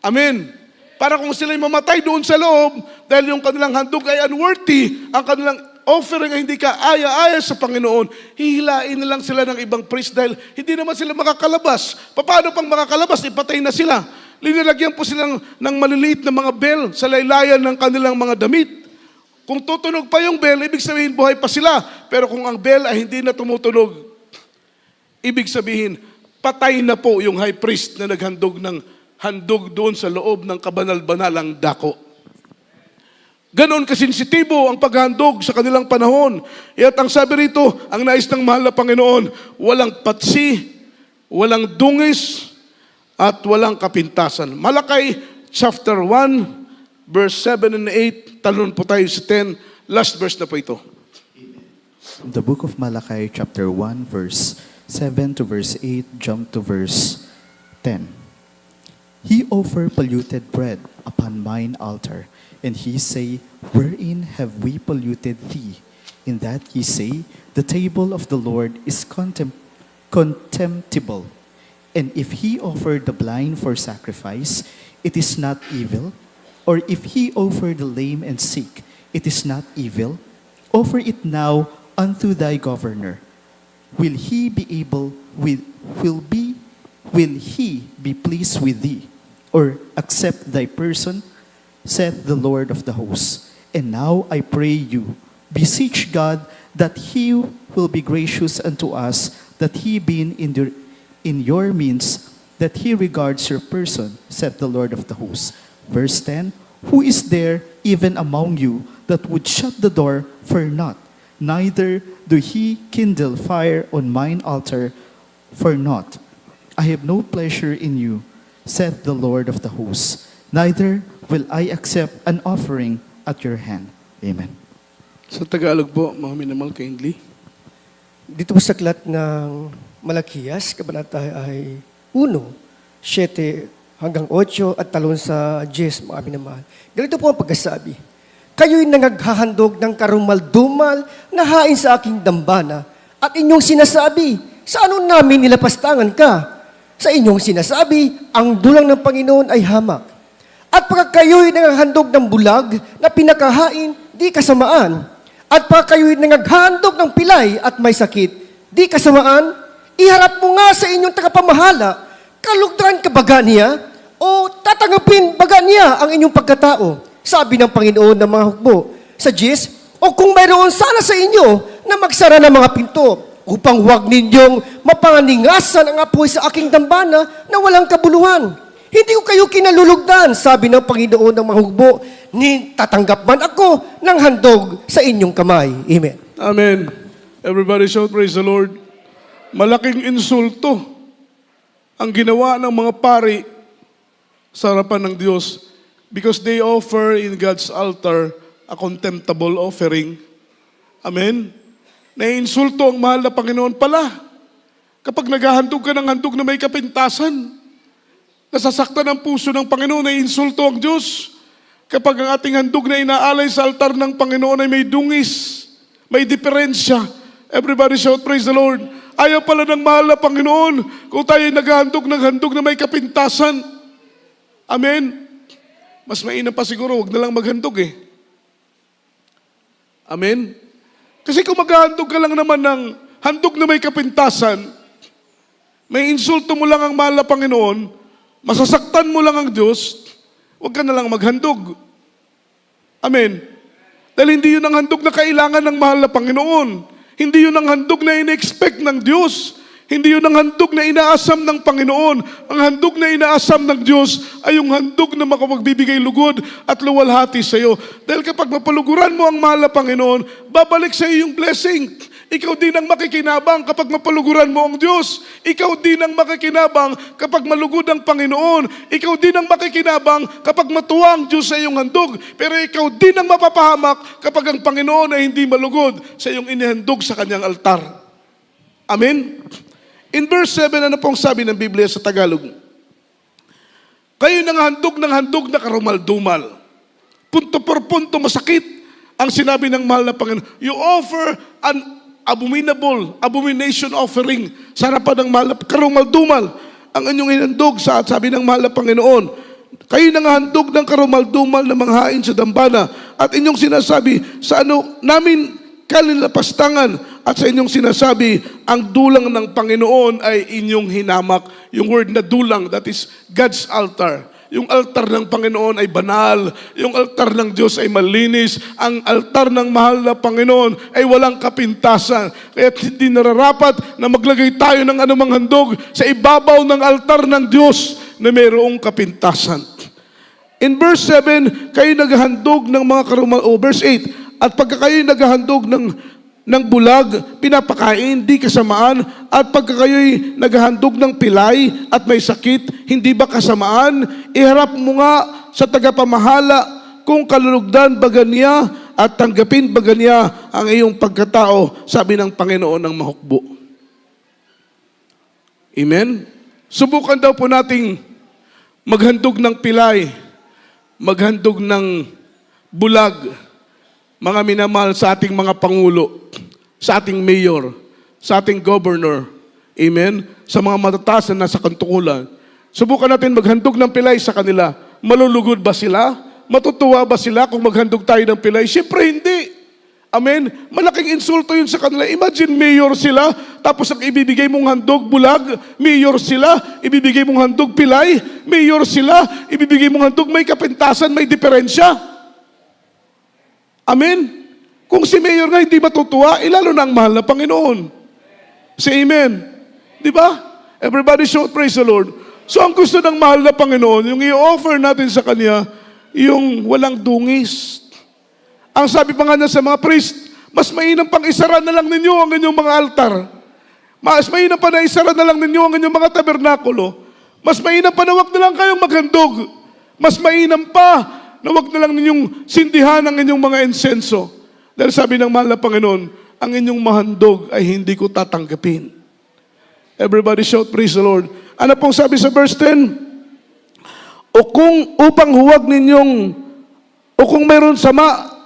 Amen. Para kung sila'y mamatay doon sa loob, dahil yung kanilang handog ay unworthy, ang kanilang offering ay hindi kaaya-aya sa Panginoon, hihilain na lang sila ng ibang priest dahil hindi naman sila makakalabas. Paano pang makakalabas? Ipatay na sila. Linalagyan po silang ng maliliit na mga bell sa laylayan ng kanilang mga damit. Kung tutunog pa yung bell, ibig sabihin buhay pa sila. Pero kung ang bell ay hindi na tumutunog, ibig sabihin, patay na po yung high priest na naghandog ng handog doon sa loob ng kabanal-banalang dako. Ganon kasensitibo ang paghandog sa kanilang panahon. At ang sabi rito, ang nais ng mahal na Panginoon, walang patsi, walang dungis, at walang kapintasan. Malakay chapter 1, verse 7 and 8. Talon po tayo sa 10. Last verse na po ito. The book of Malachi, chapter 1, verse 7 to verse 8, jump to verse 10. He offered polluted bread upon mine altar, and he say, wherein have we polluted thee? In that ye say, the table of the Lord is contemptible. And if he offer the blind for sacrifice, it is not evil. Or if he offer the lame and sick, it is not evil. Offer it now unto thy governor. Will he be pleased with thee, or accept thy person? Saith the Lord of the hosts. And now I pray you, beseech God that he will be gracious unto us, that he being in your means, that he regards your person, saith the Lord of the hosts. Verse 10, who is there even among you that would shut the door for naught? Neither do he kindle fire on mine altar for naught. I have no pleasure in you, saith the Lord of the hosts. Neither will I accept an offering at your hand. Amen. Sa Tagalog po, mga minamahal kindly. Dito po sa aklat ng Malakias, kabanata ay 1, 7 hanggang 8 at talon sa 10, mga minamahal. Ganito po ang pagkasabi. Kayo'y nangaghahandog ng karumal-dumal na hain sa aking dambana at inyong sinasabi, sa ano namin nilapastangan ka? Sa inyong sinasabi, ang dulang ng Panginoon ay hamak. At pagka kayo'y nangaghandog ng bulag na pinakahain, di kasamaan. At pagka kayo'y nangaghandog ng pilay at may sakit, di kasamaan, iharap mo nga sa inyong tagapamahala, kalugdan ka baga niya, o tatanggapin baga niya ang inyong pagkatao. Sabi ng Panginoon ng mga hukbo sa 10, o kung mayroon sana sa inyo na magsara ng mga pinto, upang huwag ninyong mapanganingasan ang apoy sa aking dambana na walang kabuluhan. Hindi ko kayo kinalulugdan, sabi ng Panginoon ng mga hukbo, ni tatanggap man ako ng handog sa inyong kamay. Amen. Amen. Everybody shout, praise the Lord. Malaking insulto ang ginawa ng mga pari sa harapan ng Diyos because they offer in God's altar a contemptible offering. Amen. Naiinsulto ang mahal na Panginoon pala. Kapag naghahandog ka ng handog na may kapintasan, nasasaktan ang puso ng Panginoon, naiinsulto ang Diyos. Kapag ang ating handog na inaalay sa altar ng Panginoon ay may dungis, may diferensya. Everybody shout, praise the Lord. Ayaw pala ng mahal na Panginoon kung tayo naghahandog ng handog na may kapintasan. Amen. Mas mainam pa siguro, huwag na lang maghandog eh. Amen. Kasi kung maghahandog ka lang naman ng handog na may kapintasan, may insulto mo lang ang mahal na Panginoon, masasaktan mo lang ang Diyos, huwag ka na lang maghandog. Amen. Dahil hindi yun ang handog na kailangan ng mahal na Panginoon. Hindi yun ang handog na in-expect ng Diyos. Hindi yun ang handog na inaasam ng Panginoon. Ang handog na inaasam ng Diyos ay yung handog na makapagbibigay lugod at luwalhati sa iyo. Dahil kapag mapaluguran mo ang mahal na Panginoon, babalik sa iyo yung blessing. Ikaw din ang makikinabang kapag mapaluguran mo ang Diyos. Ikaw din ang makikinabang kapag malugod ang Panginoon. Ikaw din ang makikinabang kapag matuwa ang Diyos sa iyong handog. Pero ikaw din ang mapapahamak kapag ang Panginoon ay hindi malugod sa iyong inihandog sa kanyang altar. Amen? In verse 7, ano pong sabi ng Biblia sa Tagalog? Kayo ng handog na karumal-dumal. Punto por punto masakit ang sinabi ng mahal na Panginoon. You offer an abomination offering sa harapan ng mahal na karumal-dumal. Ang inyong inhandog sa sabi ng mahal na Panginoon. Kayo ng handog ng karumal-dumal na manghain sa dambana at inyong sinasabi sa ano namin kalilapastangan at sa inyong sinasabi, ang dulang ng Panginoon ay inyong hinamak. Yung word na dulang, that is God's altar. Yung altar ng Panginoon ay banal. Yung altar ng Diyos ay malinis. Ang altar ng mahal na Panginoon ay walang kapintasan. Kaya hindi nararapat na maglagay tayo ng anumang handog sa ibabaw ng altar ng Diyos na mayroong kapintasan. In verse 7, kayo naghahandog ng mga karumal, verse 8, at pagka kayo naghahandog ng bulag, pinapakain, di kasamaan, at pagka kayo'y naghahandog ng pilay at may sakit, hindi ba kasamaan? Iharap mo nga sa tagapamahala kung kalulugdan ba ganiya at tanggapin ba ganiya ang iyong pagkatao, sabi ng Panginoon ng mahukbo. Amen? Subukan daw po nating maghandog ng pilay, maghandog ng bulag, mga minamahal sa ating mga pangulo, sa ating mayor, sa ating governor, amen, sa mga matataas na nasa kantukulan. Subukan natin maghandog ng pilay sa kanila. Malulugod ba sila? Matutuwa ba sila kung maghandog tayo ng pilay? Siyempre hindi. Amen? Malaking insulto yun sa kanila. Imagine mayor sila, tapos ang ibibigay mong handog bulag, mayor sila, ibibigay mong handog pilay, mayor sila, ibibigay mong handog may kapintasan, may diferensya. Amen? Kung si Mayor nga hindi matutuwa, lalo na ang mahal na Panginoon. Say amen. Di ba? Everybody shout praise the Lord. So ang gusto ng mahal na Panginoon, yung i-offer natin sa Kanya, yung walang dungis. Ang sabi pa nga niya sa mga priest, mas mainam pang isara na lang ninyo ang inyong mga altar. Mas mainam pa na isara na lang ninyo ang inyong mga tabernakulo. Mas mainam pa na wag na lang kayong maghandog. Mas mainam pa na wag na lang ninyong sindihan ang inyong mga insenso. Dahil sabi ng mahal na Panginoon, ang inyong mahandog ay hindi ko tatanggapin. Everybody shout, praise the Lord. Ano pong sabi sa verse 10? O kung mayroon sama,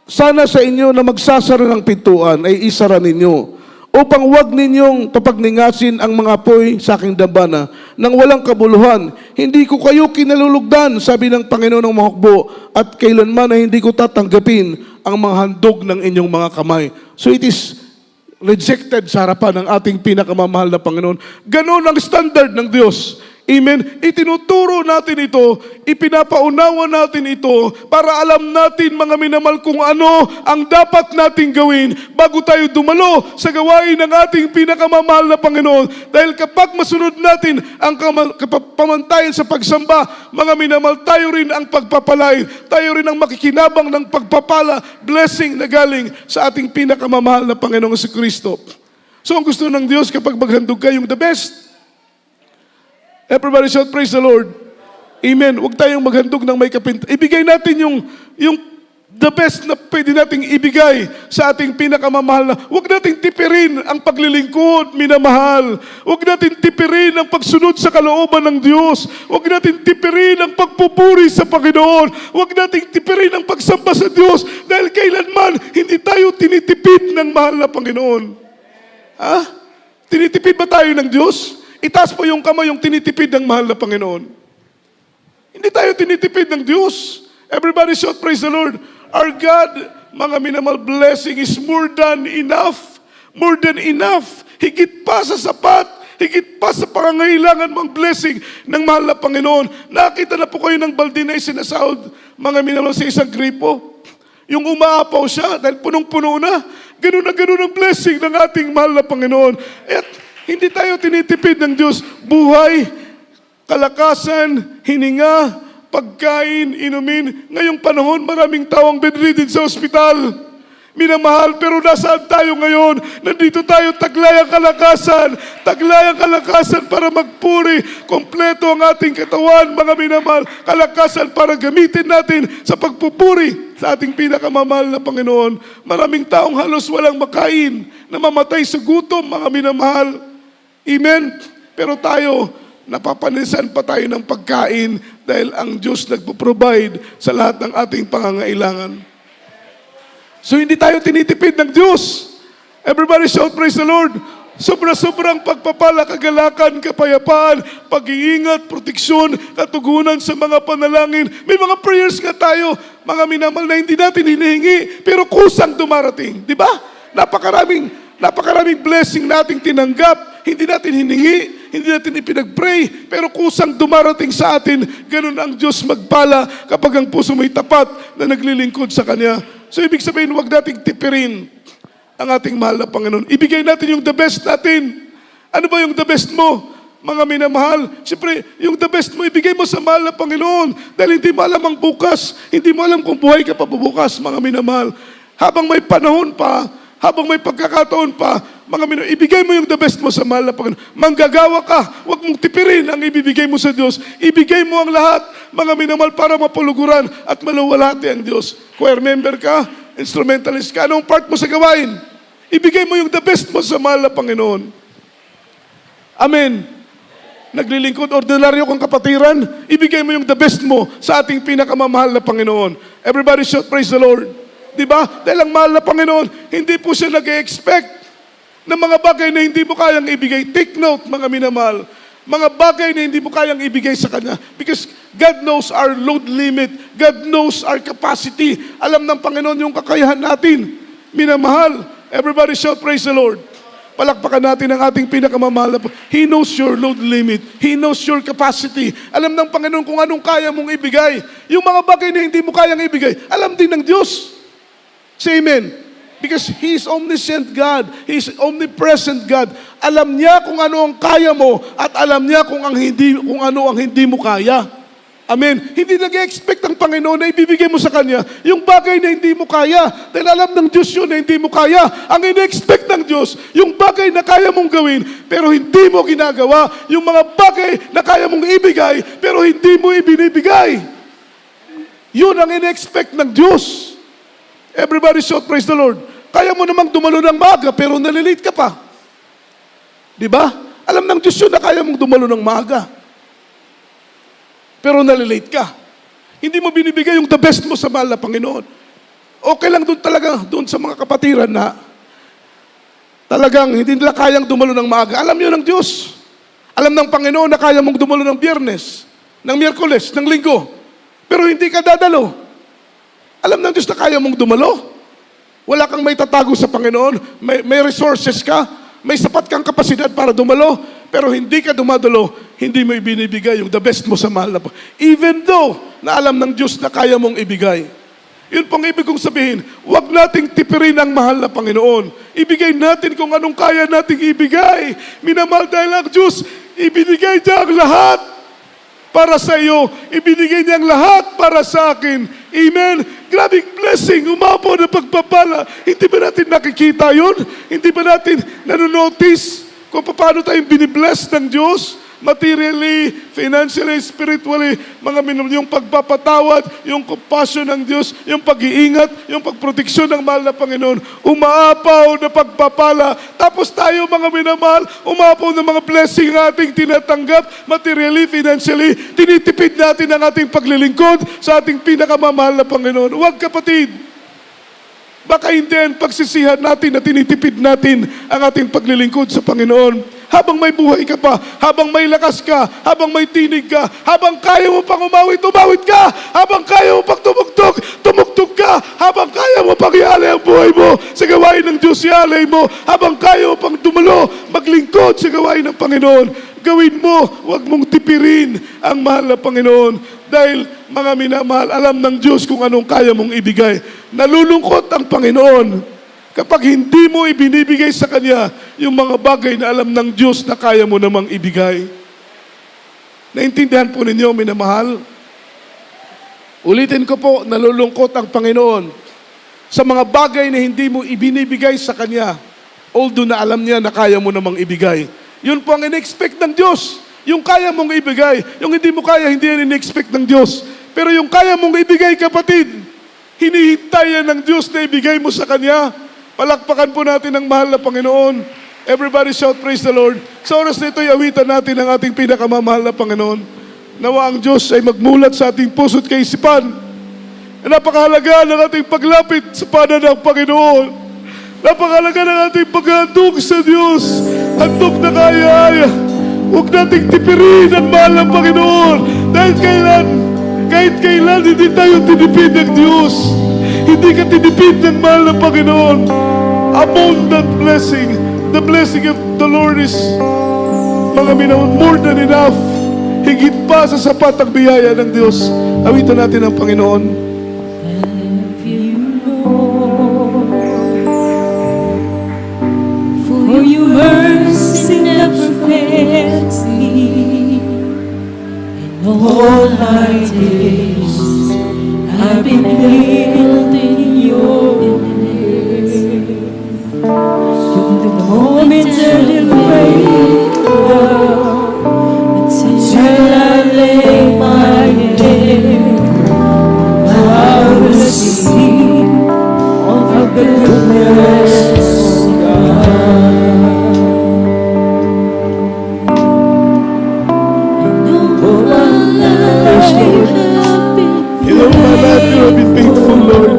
sana sa inyo na magsasara ng pintuan, ay isara ninyo. Upang huwag ninyong papagningasin ang mga apoy sa aking dambana nang walang kabuluhan. Hindi ko kayo kinalulugdan, sabi ng Panginoon ng mahukbo, at kailanman na hindi ko tatanggapin ang mga handog ng inyong mga kamay. So it is rejected sa harapan ng ating pinakamamahal na Panginoon. Ganon ang standard ng Diyos. Amen. Itinuturo natin ito, ipinapaunawa natin ito para alam natin mga minamahal kung ano ang dapat nating gawin bago tayo dumalo sa gawain ng ating pinakamamahal na Panginoon. Dahil kapag masunod natin ang pamantayan sa pagsamba, mga minamahal, tayo rin ang pagpapalain. Tayo rin ang makikinabang ng pagpapala, blessing na galing sa ating pinakamamahal na Panginoong Jesucristo. So ang gusto ng Diyos kapag maghandog ka, yung the best. Everybody shout, praise the Lord. Amen. Huwag tayong maghandog ng may kapintasan. Ibigay natin yung the best na pwede nating ibigay sa ating pinakamamahal na. Huwag nating tipirin ang paglilingkod, minamahal. Huwag natin tipirin ang pagsunod sa kalooban ng Diyos. Huwag natin tipirin ang pagpupuri sa Panginoon. Huwag nating tipirin ang pagsamba sa Diyos dahil kailanman hindi tayo tinitipid ng mahal na Panginoon. Ha? Tinitipid ba tayo ng Diyos? Itaas po yung kamay yung tinitipid ng mahal na Panginoon. Hindi tayo tinitipid ng Diyos. Everybody shout, praise the Lord. Our God, mga minamahal, blessing is more than enough. More than enough. Higit pa sa sapat. higit pa sa pangangailangan mong blessing ng mahal na Panginoon. Nakita na po kayo ng balde na isinasahod, mga minamahal, sa isang gripo. Yung umaapaw siya dahil punong-puno na. Ganun ang blessing ng ating mahal na Panginoon. At hindi tayo tinitipid ng Diyos. Buhay, kalakasan, hininga, pagkain, inumin. Ngayong panahon, maraming tao ang bedridden sa ospital. Minamahal, pero nasaan tayo ngayon? Nandito tayo, taglayang kalakasan para magpuri. Kompleto ang ating katawan, mga minamahal. Kalakasan para gamitin natin sa pagpupuri sa ating pinakamamahal na Panginoon. Maraming taong halos walang makain, namamatay sa gutom, mga minamahal. Amen? Pero tayo, napapanisan pa tayo ng pagkain dahil ang Diyos nagpo-provide sa lahat ng ating pangangailangan. So hindi tayo tinitipid ng Diyos. Everybody shout, praise the Lord. Sobra-sobrang pagpapala, kagalakan, kapayapaan, pag-iingat, proteksyon, katugunan sa mga panalangin. May mga prayers nga tayo, mga minamahal, na hindi natin hinihingi, pero kusang dumarating. Di ba? Napakaraming blessing nating tinanggap, hindi natin hiningi, hindi natin ipinag-pray, pero kusang dumarating sa atin. Ganun ang Diyos magpala kapag ang puso mo'y tapat na naglilingkod sa Kanya. So ibig sabihin, huwag nating tipirin ang ating mahal na Panginoon. Ibigay natin yung the best natin. Ano ba yung the best mo, mga minamahal? Siyempre, yung the best mo, ibigay mo sa mahal na Panginoon. Dahil hindi mo alam ang bukas, hindi mo alam kung buhay ka pa bubukas, mga minamahal. Habang may panahon pa, habang may pagkakataon pa, mga minamahal, ibigay mo yung the best mo sa mahal na Panginoon. Manggagawa ka, huwag mong tipirin ang ibibigay mo sa Diyos. Ibigay mo ang lahat, mga minamahal, para mapuluguran at maluwalhati ang Diyos. Choir member ka, instrumentalist ka, anong part mo sa gawain? Ibigay mo yung the best mo sa mahal na Panginoon. Amen. Naglilingkod, ordinaryo kang kapatiran, ibigay mo yung the best mo sa ating pinakamamahal na Panginoon. Everybody shout, praise the Lord. Diba? Dahil ang mahal na Panginoon, hindi po siya nag-expect ng mga bagay na hindi mo kayang ibigay. Take note, mga minamahal. Mga bagay na hindi mo kayang ibigay sa Kanya. Because God knows our load limit. God knows our capacity. Alam ng Panginoon yung kakayahan natin. Minamahal. Everybody shout, praise the Lord. Palakpakan natin ang ating pinakamamahal. He knows your load limit. He knows your capacity. Alam ng Panginoon kung anong kaya mong ibigay. Yung mga bagay na hindi mo kayang ibigay, alam din ng Diyos. Say amen. Because He is omniscient God. He is omnipresent God. Alam niya kung ano ang kaya mo at alam niya kung ano ang hindi mo kaya. Amen. Hindi nag-expect ang Panginoon na ibibigay mo sa Kanya yung bagay na hindi mo kaya. Dahil alam ng Diyos yun na hindi mo kaya. Ang ina-expect ng Diyos, yung bagay na kaya mong gawin pero hindi mo ginagawa. Yung mga bagay na kaya mong ibigay pero hindi mo ibinibigay. Yun ang ina-expect ng Diyos. Everybody shout, praise the Lord. Kaya mo namang dumalo ng maaga, pero nalilate ka pa. Di ba? Alam ng Diyos yun na kaya mong dumalo ng maaga. Pero nalilate ka. Hindi mo binibigay yung the best mo sa mahal na Panginoon. Okay lang doon talaga, doon sa mga kapatiran na talagang hindi nila kayang dumalo ng maaga. Alam yun ng Diyos. Alam ng Panginoon na kaya mong dumalo ng Biyernes, ng Miyerkules, ng Linggo. Pero hindi ka dadalo. Alam ng Diyos na kaya mong dumalo. Wala kang may tatago sa Panginoon, may resources ka, may sapat kang kapasidad para dumalo, pero hindi ka dumadalo, hindi mo ibinibigay yung the best mo sa mahal na Panginoon. Even though na alam ng Diyos na kaya mong ibigay. Yun pong ibig kong sabihin, huwag nating tipirin ang mahal na Panginoon. Ibigay natin kung anong kaya nating ibigay. Minamahal dahil ang Diyos, ibinigay niya ang lahat para sa iyo. Ibinigay niya ang lahat para sa akin. Amen. Grabing blessing, umapo na pagpapala. Hindi ba natin nakikita yun? Hindi ba natin nanonotice kung paano tayong binibless ng Diyos? Materially, financially, spiritually, mga yung pagpapatawad, yung compassion ng Diyos, yung pag-iingat, yung pagproteksyon ng mahal na Panginoon, umaapaw na pagpapala. Tapos tayo, mga minamahal, umaapaw na mga blessing na ating tinatanggap, materially, financially, tinitipid natin ang ating paglilingkod sa ating pinakamamahal na Panginoon. Huwag, kapatid. Baka hindi ang pagsisihan natin na tinitipid natin ang ating paglilingkod sa Panginoon. Habang may buhay ka pa, habang may lakas ka, habang may tinig ka, habang kaya mo pang umawit, umawit ka! Habang kaya mo pang tumugtog, tumugtog ka! habang kaya mo pang ialay ang buhay mo sa gawain ng Diyos, ialay mo. Habang kaya mo pang dumalo, maglingkod sa gawain ng Panginoon. Gawin mo, huwag mong tipirin ang mahal na Panginoon. Dahil mga minamahal, alam ng Diyos kung anong kaya mong ibigay. Nalulungkot ang Panginoon kapag hindi mo ibinibigay sa Kanya yung mga bagay na alam ng Diyos na kaya mo namang ibigay. Naintindihan po ninyo, minamahal? Ulitin ko po, nalulungkot ang Panginoon sa mga bagay na hindi mo ibinibigay sa Kanya, although na alam niya na kaya mo namang ibigay. Yun po ang in-expect ng Diyos. Yung kaya mong ibigay. Yung hindi mo kaya, hindi yan in-expect ng Diyos. Pero yung kaya mong ibigay, kapatid, hinihintay yan ng Diyos na ibigay mo sa Kanya. Palakpakan po natin ang mahal na Panginoon. Everybody shout, praise the Lord. Sa oras na ito'y awitan natin ang ating pinakamamahal na Panginoon. Nawa ang Diyos ay magmulat sa ating puso't kaisipan. Napakahalaga ng ating paglapit sa panan ng Panginoon. Napakahalaga ng ating paghandog sa Diyos. Handog na kaya-aya. Huwag nating tipirin ang mahal ng Panginoon. Dahil kahit kailan, hindi tayo tinipid ng Diyos. Hindi ka tinipid ng mahal ng Panginoon. Abundant blessing. The blessing of the Lord is, mga minamahal, more than enough. Higit pa sa sapat ang biyaya ng Diyos. Awitan natin ang Panginoon. For your mercy never fails me. In all my days, I've been held in your embrace. From the moment that you wake up until I lay my head, I will sing of the goodness of God. In all my life, you have been faithful, Lord.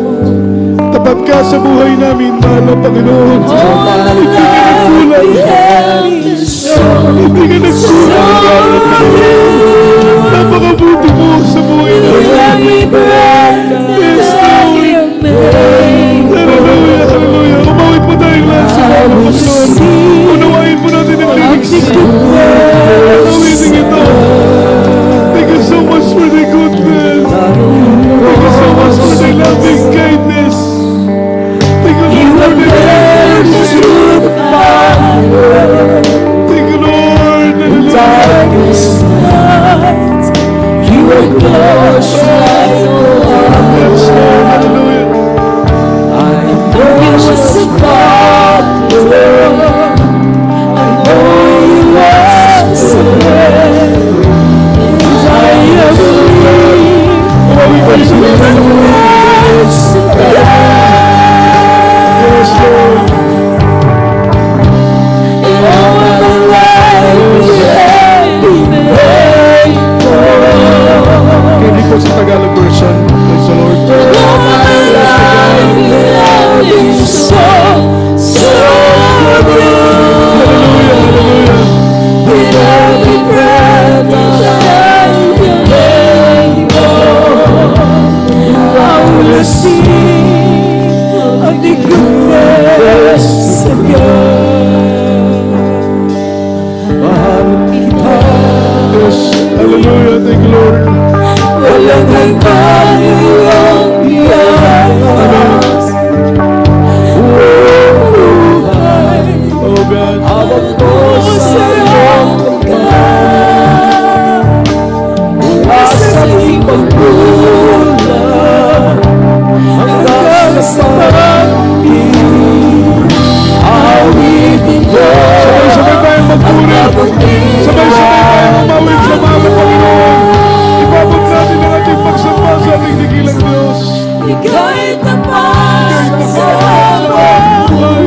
Tapat ka sa buhay namin, mahal na Panginoon. Hindi ka nagkulang. Hindi ka nagkulang, mahal na Panginoon. Napakabuti mo sa buhay namin. Yes, Lord. Hallelujah, hallelujah. Umawit mo tayong lahat sa mahal na Panginoon. Unawain po natin ang lyrics. Amazing ito. Thank you so much for the goodness. Thank you so much for the loving kindness. Thank you, Lord, for the kindness. Thank you, Lord. Darkest night, you are close like no Yes, Lord. Hallelujah. I know you was a father. I know you was a man. I am believe Umawit tayo sa mga Yes, Lord. all my life you have been faithful. Hindi po sa Tagalog version. Praise the Lord. All my life you have been so good. Hallelujah, hallelujah. With every breath that you make, I will sing of the goodness of God. Mahal kita, Yes, hallelujah. Thank you, Lord. walang hanggan iyong biyayas. Buhay, Oh God. abang ko sa iyong pagkat. Mula sa aking pagbulan hanggang sa pag-ibig, awitin ko Sabay-sabay tayong magpuri. Sabay-sabay tayong umawit sa mahal na Panginoon. Ibabot natin ang ating pagsamba sa ating dikilang Diyos. ika'y tapat sa buhay.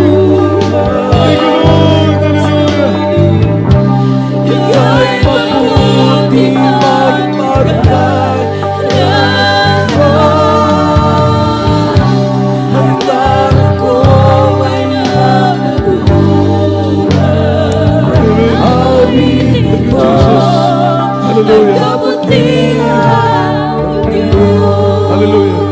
Thank you, Lord. Hallelujah. Ika'y mabuti magpagpagalaman. Hanggang ako ay nabubuhay. Awitin ko ang Hallelujah. kabutihan ng Diyos. Hallelujah.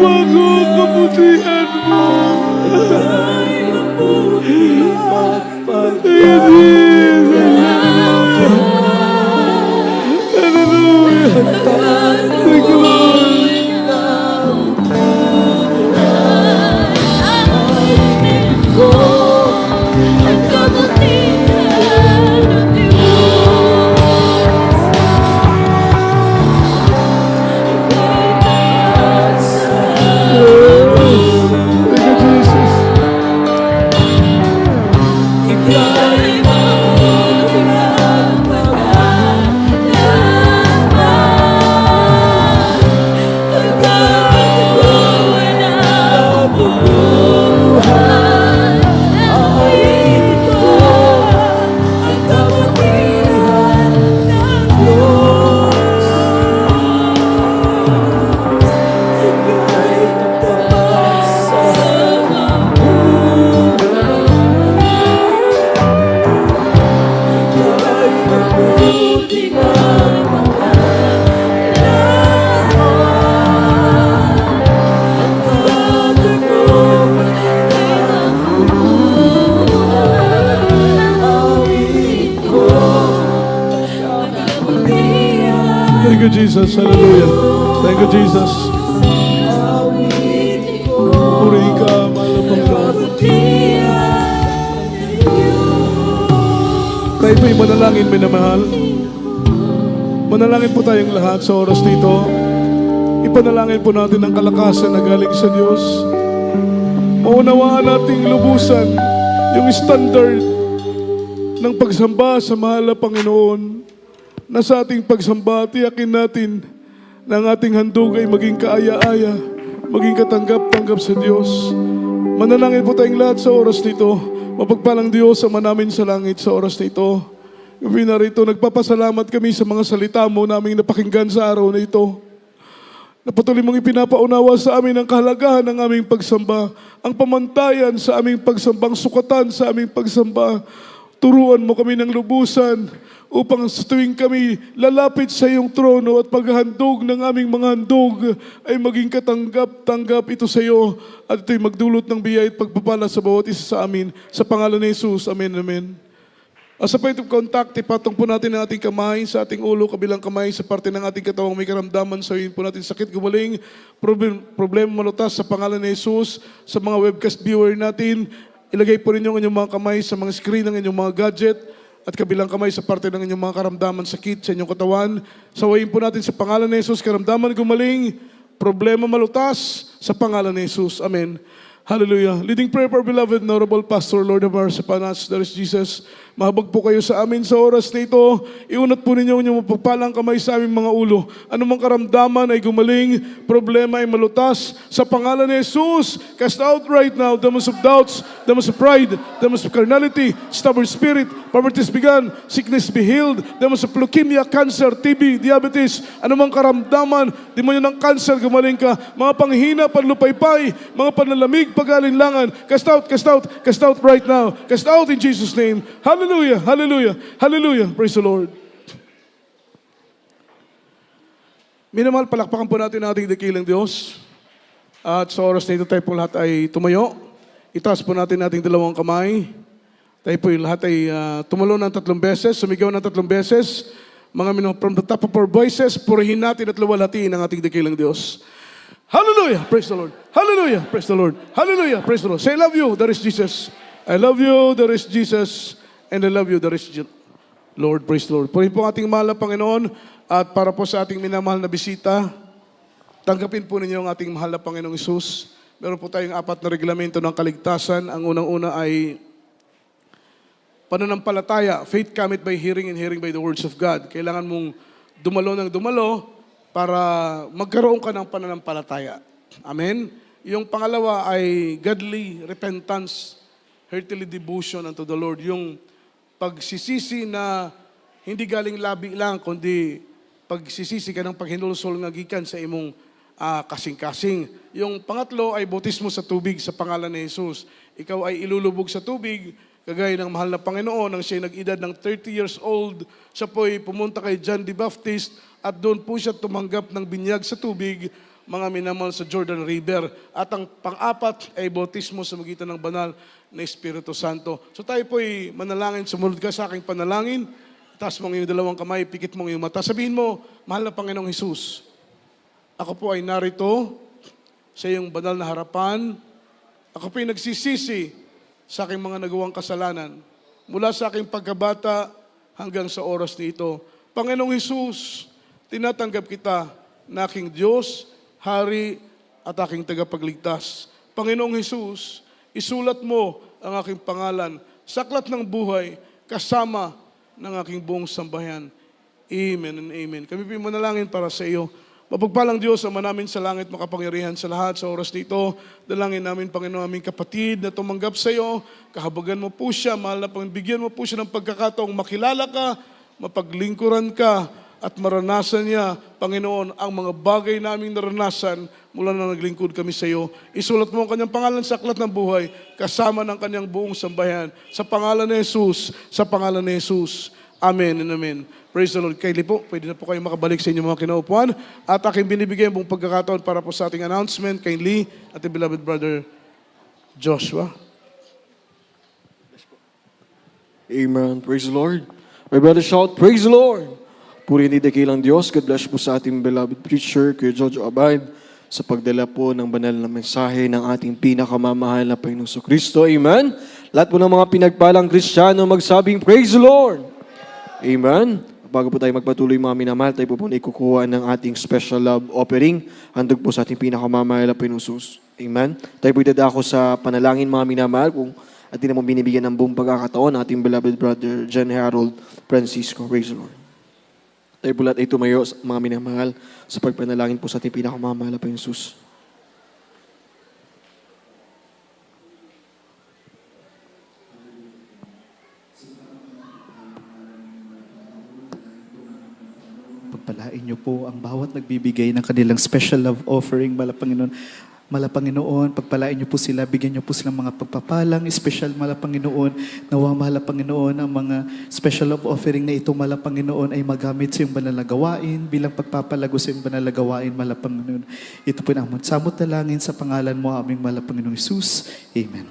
bago ang kabutihan mo. Hallelujah. Thank you, Lord. Thank you, Jesus. Thank you, Jesus. Hallelujah. Thank you, Jesus. Puri ka, mahal na Panginoon. Tayo po'y manalangin, minamahal. Manalangin po tayong lahat sa oras nito. Ipanalangin po natin ang kalakasan na galing sa Diyos. Maunawaan nating lubusan yung standard ng pagsamba sa mahal na Panginoon, na sa ating pagsamba, tiyakin natin na ang ating handog ay maging kaaya-aya, maging katanggap-tanggap sa Diyos. Manalangin po tayong lahat sa oras nito. Mapagpalang Diyos ang manamin sa langit sa oras nito. Gabi na rito, nagpapasalamat kami sa mga salita mo naming napakinggan sa araw na ito. Na patuloy mong ipinapaunawa sa amin ang kahalagahan ng aming pagsamba, ang pamantayan sa aming pagsamba, ang sukatan sa aming pagsamba. Turuan mo kami ng lubusan upang sa tuwing kami lalapit sa iyong trono at paghandog ng aming mga handog ay maging katanggap-tanggap ito sa iyo at ito'y magdulot ng biyaya at pagpapala sa bawat isa sa amin. Sa pangalan ni Jesus, Amen, Amen. As a point of contact, ipatong po natin ang ating kamay sa ating ulo, kabilang kamay sa parte ng ating katawang may karamdaman. Sabihin po natin sakit, gumaling, problema malutas sa pangalan ni Jesus. Sa mga webcast viewer natin, ilagay po ninyo ang inyong mga kamay sa mga screen ng inyong mga gadget at kabilang kamay sa parte ng inyong mga karamdaman, sakit sa inyong katawan. Sawayin po natin sa pangalan ni Jesus, karamdaman gumaling, problema malutas sa pangalan ni Jesus. Amen. Hallelujah. Leading prayer for beloved, honorable Pastor, Lord of ours, upon us, there is Jesus. Mahabag po kayo sa amin sa oras na ito. Iunat po ninyo inyong mapagpalang kamay sa aming mga ulo. Anumang karamdaman ay gumaling, problema ay malutas. Sa pangalan ni Jesus, cast out right now demons of doubts, demons of pride, demons of carnality, stubborn spirit, poverty is begun, sickness be healed, demons of leukemia, cancer, TB, diabetes, anumang karamdaman, demonyo ng cancer, gumaling ka. Mga panghina, panlupaypay, mga panlalamig, pag-alinlangan, cast out right now. Cast out in Jesus' name. Hallelujah, hallelujah, hallelujah. Praise the Lord. Minamahal, palakpakan po natin ang ating dakilang Diyos. At sa oras na ito tayo po lahat ay tumayo. Itaas po natin ating dalawang kamay. Tayo po lahat ay tumalo ng 3 beses, sumigaw ng 3 beses. Mga minamahal, from the top of our voices, purihin natin at luwalhatiin ang ating dakilang Diyos. Hallelujah, praise the Lord. Hallelujah, praise the Lord. Hallelujah, praise the Lord. Say, I love you, there is Jesus. I love you, there is Jesus. And I love you, there is Lord, praise the Lord. Purihin po ang ating mahal na Panginoon. At para po sa ating minamahal na bisita, tanggapin po ninyo ang ating mahal na Panginoong Isus. Meron po tayong 4 na reglamento ng kaligtasan. Ang unang-una ay pananampalataya. Faith cometh by hearing and hearing by the words of God. Kailangan mong dumalo ng dumalo para magkaroon ka ng pananampalataya. Amen? Yung pangalawa ay godly repentance, heartily devotion unto the Lord. Yung pagsisisi na hindi galing labi lang, kundi pagsisisi ka ng paghinulsol nga gikan sa imong kasing-kasing. Yung pangatlo ay bautismo sa tubig sa pangalan ni Jesus. Ikaw ay ilulubog sa tubig, kagaya ng mahal na Panginoon, nang siya nag-edad ng 30 years old, siya po'y pumunta kay John the Baptist at doon po siya tumanggap ng binyag sa tubig mga minamahal sa Jordan River. At ang pang-apat ay bautismo sa magitan ng banal na Espiritu Santo. So tayo po'y manalangin, sumunod ka sa aking panalangin, taas mong iyong dalawang kamay, pikit mong iyong mata. Sabihin mo, mahal na Panginoong Hesus, ako po ay narito sa iyong banal na harapan. Ako po ay nagsisisi sa aking mga nagawang kasalanan mula sa aking pagkabata hanggang sa oras nito. Panginoong Hesus, tinatanggap kita na aking Diyos, Hari at aking tagapagligtas. Panginoong Hesus, isulat mo ang aking pangalan sa aklat ng buhay kasama ng aking buong sambahayan. Amen and amen. Kami po manalangin para sa iyo. Mapagpalang Diyos, Ama namin sa langit, makapangyarihan sa lahat sa oras nito. Dalangin namin, Panginoon, aming kapatid na tumanggap sa iyo. Kahabagan mo po siya, mahal na Panginoon, bigyan mo po siya ng pagkakataong makilala ka, mapaglingkuran ka, at maranasan niya, Panginoon, ang mga bagay naming naranasan mula na naglingkod kami sa iyo. Isulat mo ang kanyang pangalan sa aklat ng buhay, kasama ng kanyang buong sambayan. Sa pangalan ni Jesus, sa pangalan ni Jesus. Amen and amen. Praise the Lord. Kylie po, pwede na po kayo makabalik sa inyong mga kinaupuan. At aking binibigyan buong pagkakataon para po sa ating announcement kay Lee at the beloved brother Joshua. Amen. Praise the Lord. My brother shout, praise the Lord. Puri ni dakilang Diyos. God bless po sa ating beloved preacher, Kuya Jojo Abad, sa pagdala po ng banal na mensahe ng ating pinakamamahal na Panginoong Kristo. Amen. Lahat po ng mga pinagpalang Kristiyano magsabing, praise the Lord. Amen. Bago po tayo magpatuloy mga minamahal, tayo po ikukuha ng ating special love offering. Handog po sa ating pinakamamahal na Panginoong Jesus. Amen. Tayo po idadako sa panalangin mga minamahal kung atin na mo binibigyan ng buong pagkakataon ating beloved brother John Harold Francisco. Praise the Lord. Tayo po lahat ay tumayo mga minamahal sa pagpanalangin po sa ating pinakamamahal na Panginoong Jesus. Pagpalain niyo po ang bawat nagbibigay ng kanilang special love offering, Malapanginoon, pagpalain niyo po sila, bigyan niyo po silang mga pagpapalang, special Malapanginoon, nawa Malapanginoon, ang mga special love offering na ito, Malapanginoon, ay magamit sa iyong banal na gawain, bilang pagpapalago sa iyong banal na gawain, Malapanginoon. Ito po na samot dalangin sa pangalan mo, aming Malapanginoong Jesus. Amen.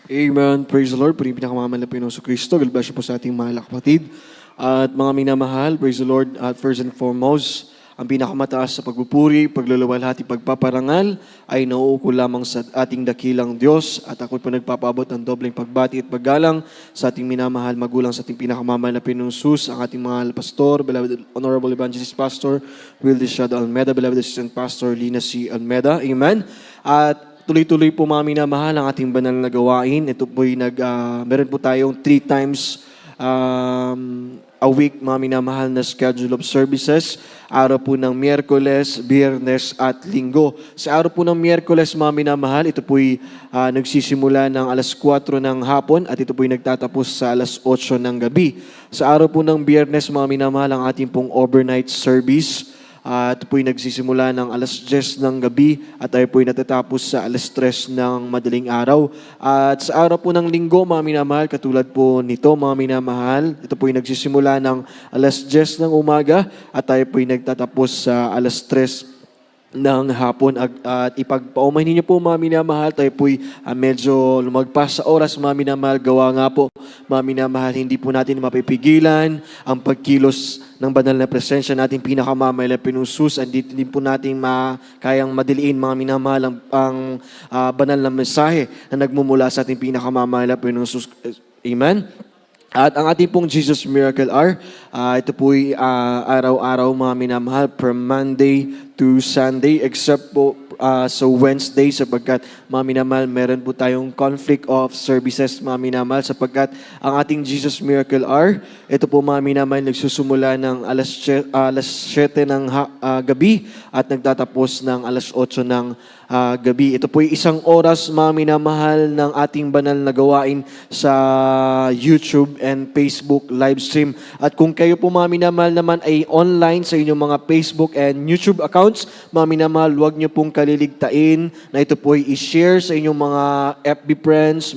Amen. Praise the Lord. Puri pinakamamahal na Panginoong Kristo. God bless you po sa ating mahal na kapatid. At mga minamahal, praise the Lord. At first and foremost, ang pinakamataas sa pagpupuri, pagluluwalhati, pagpaparangal ay nauuko lamang sa ating dakilang Diyos. At ako po nagpapaabot ng dobleng pagbati at paggalang sa ating minamahal magulang, sa ating pinakamamahal na Panginoong Jesus, ang ating mahal pastor, beloved Honorable Evangelist Pastor Will Dishad Almeda, beloved Assistant Pastor Lina C. Almeda. Amen. At tuloy-tuloy po mga minamahal ang ating banal na gawain. Ito po'y meron po tayong 3 times a week, mga minamahal na schedule of services. Araw po ng Miyerkules, Biyernes at Linggo. Sa araw po ng Miyerkules, mga minamahal, ito po'y nagsisimula ng alas 4 ng hapon at ito po'y nagtatapos sa alas 8 ng gabi. Sa araw po ng Biyernes, mga minamahal, ang ating pong overnight service. Ito po'y nagsisimula ng alas 10 ng gabi at tayo po'y natatapos sa alas 3 ng madaling araw. At sa araw po ng Linggo, mga minamahal, katulad po nito, mga minamahal, ito po'y nagsisimula ng alas 10 ng umaga at tayo po'y nagtatapos sa alas 3 ng hapon. At ipagpaumahin niyo po mga minamahal, tayo po'y medyo lumagpas sa oras mga minamahal. Gawa nga po mga minamahal, hindi po natin mapipigilan ang pagkilos ng banal na presensya natin pinakamamahal na Panginoong. Andito din po natin kayang madiliin mga minamahal ang banal na mensahe na nagmumula sa ating pinakamamahal na Panginoong. Amen. At ang ating pong Jesus Miracle Hour, ito po'y araw-araw mga minamahal, from Monday to Sunday, except po sa Wednesday, sapagkat mga minamahal, meron po tayong conflict of services mga minamahal, sapagkat ang ating Jesus Miracle Hour, ito po mga minamahal, nagsusumula ng alas 7 ng gabi at nagtatapos ng alas 8 ng gabi. Ito po ay isang oras, mga minamahal, ng ating banal na gawain sa YouTube and Facebook live stream. At kung kayo po, mga minamahal, naman ay online sa inyong mga Facebook and YouTube accounts, mga minamahal, huwag niyo pong kaliligtain na ito po ay i-share sa inyong mga FB friends,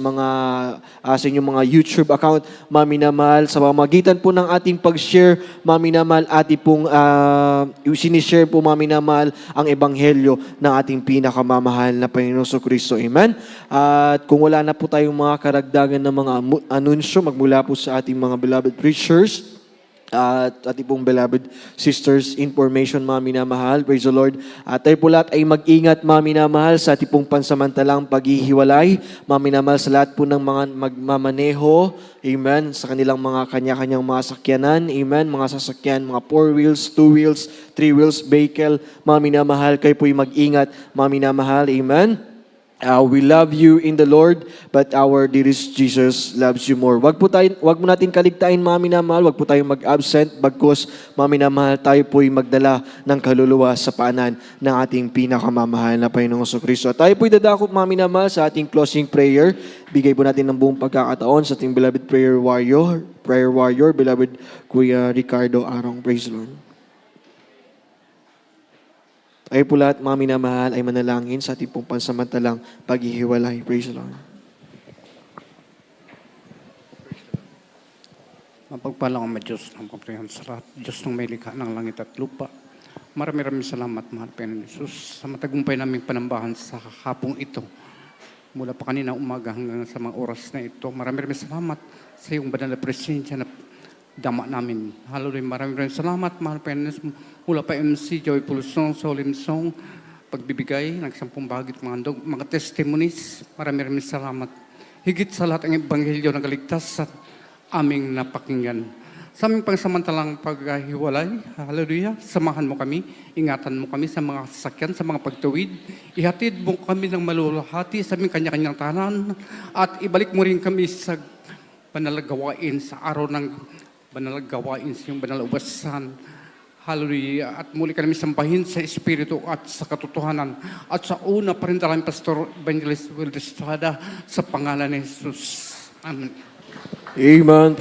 sa inyong mga YouTube account, mga minamahal. Sa pamamagitan po ng ating pag-share, mga minamahal, ating pong sinishare po, mga minamahal, ang ebanghelyo ng ating pinakamamahal na Panginoon Kristo. Amen? At kung wala na po tayong mga karagdagan ng mga anunsyo magmula po sa ating mga beloved preachers, at ating pong beloved sisters, information, mga minamahal, praise the Lord. At tayo po lahat ay mag-ingat, mga minamahal, sa ating pong pansamantalang paghihiwalay, mga minamahal, sa lahat po ng mga magmamaneho, amen, sa kanilang mga kanya-kanyang mga sakyanan, amen, mga sasakyan, mga 4 wheels, 2 wheels, 3 wheels, vehicle, mga minamahal, kayo po ay mag-ingat, mga minamahal, amen. We love you in the Lord, but our dearest Jesus loves you more. Wag mo natin kaligtain, mga minamahal, wag po tayong mag-absent, bagkus, mga minamahal, tayo po'y magdala ng kaluluwa sa paanan ng ating pinakamamahal na Panginoong Kristo. At tayo po'y dadako, mga minamahal, sa ating closing prayer. Bigay po natin ng buong pagkakataon sa ating beloved prayer warrior, beloved Kuya Ricardo Arong. Praise the Lord. Tayo po lahat, mga minamahal, ay manalangin sa ating pong pansamantalang paghihiwalay. Praise the Lord. Mapagpalang ang Diyos ng komprehensyon sa lahat, Diyos ng may likha ng langit at lupa. Maraming salamat, mahal Panginoon Jesus, sa matagumpay naming panambahan sa hapong ito. Mula pa kanina umaga hanggang sa mga oras na ito, maraming salamat sa iyong banal na presensya na dama namin. Hallelujah. Maraming salamat, mahal Panginoon. Mula pa MC, Joyful Song, Solemn Song, pagbibigay ng 10 bahagit mga testimonies. Maraming salamat. Higit sa lahat ang ebanghelyo ng kaligtasan aming napakinggan. Sa aming pangsamantalang paghiwalay, hallelujah, samahan mo kami, ingatan mo kami sa mga sasakyan, sa mga pagtuwid, ihatid mo kami ng malulahati sa aming kanya-kanyang tahanan, at ibalik mo rin kami sa banal na gawain, sa araw ng banal na gawain, sa iyong banal na ubasan. Hallelujah. At muli ka namin sambahin sa Espiritu at sa katotohanan. At sa una pa rin talang Pastor Evangelist Will Estrada sa pangalan ni Jesus. Amen. Amen.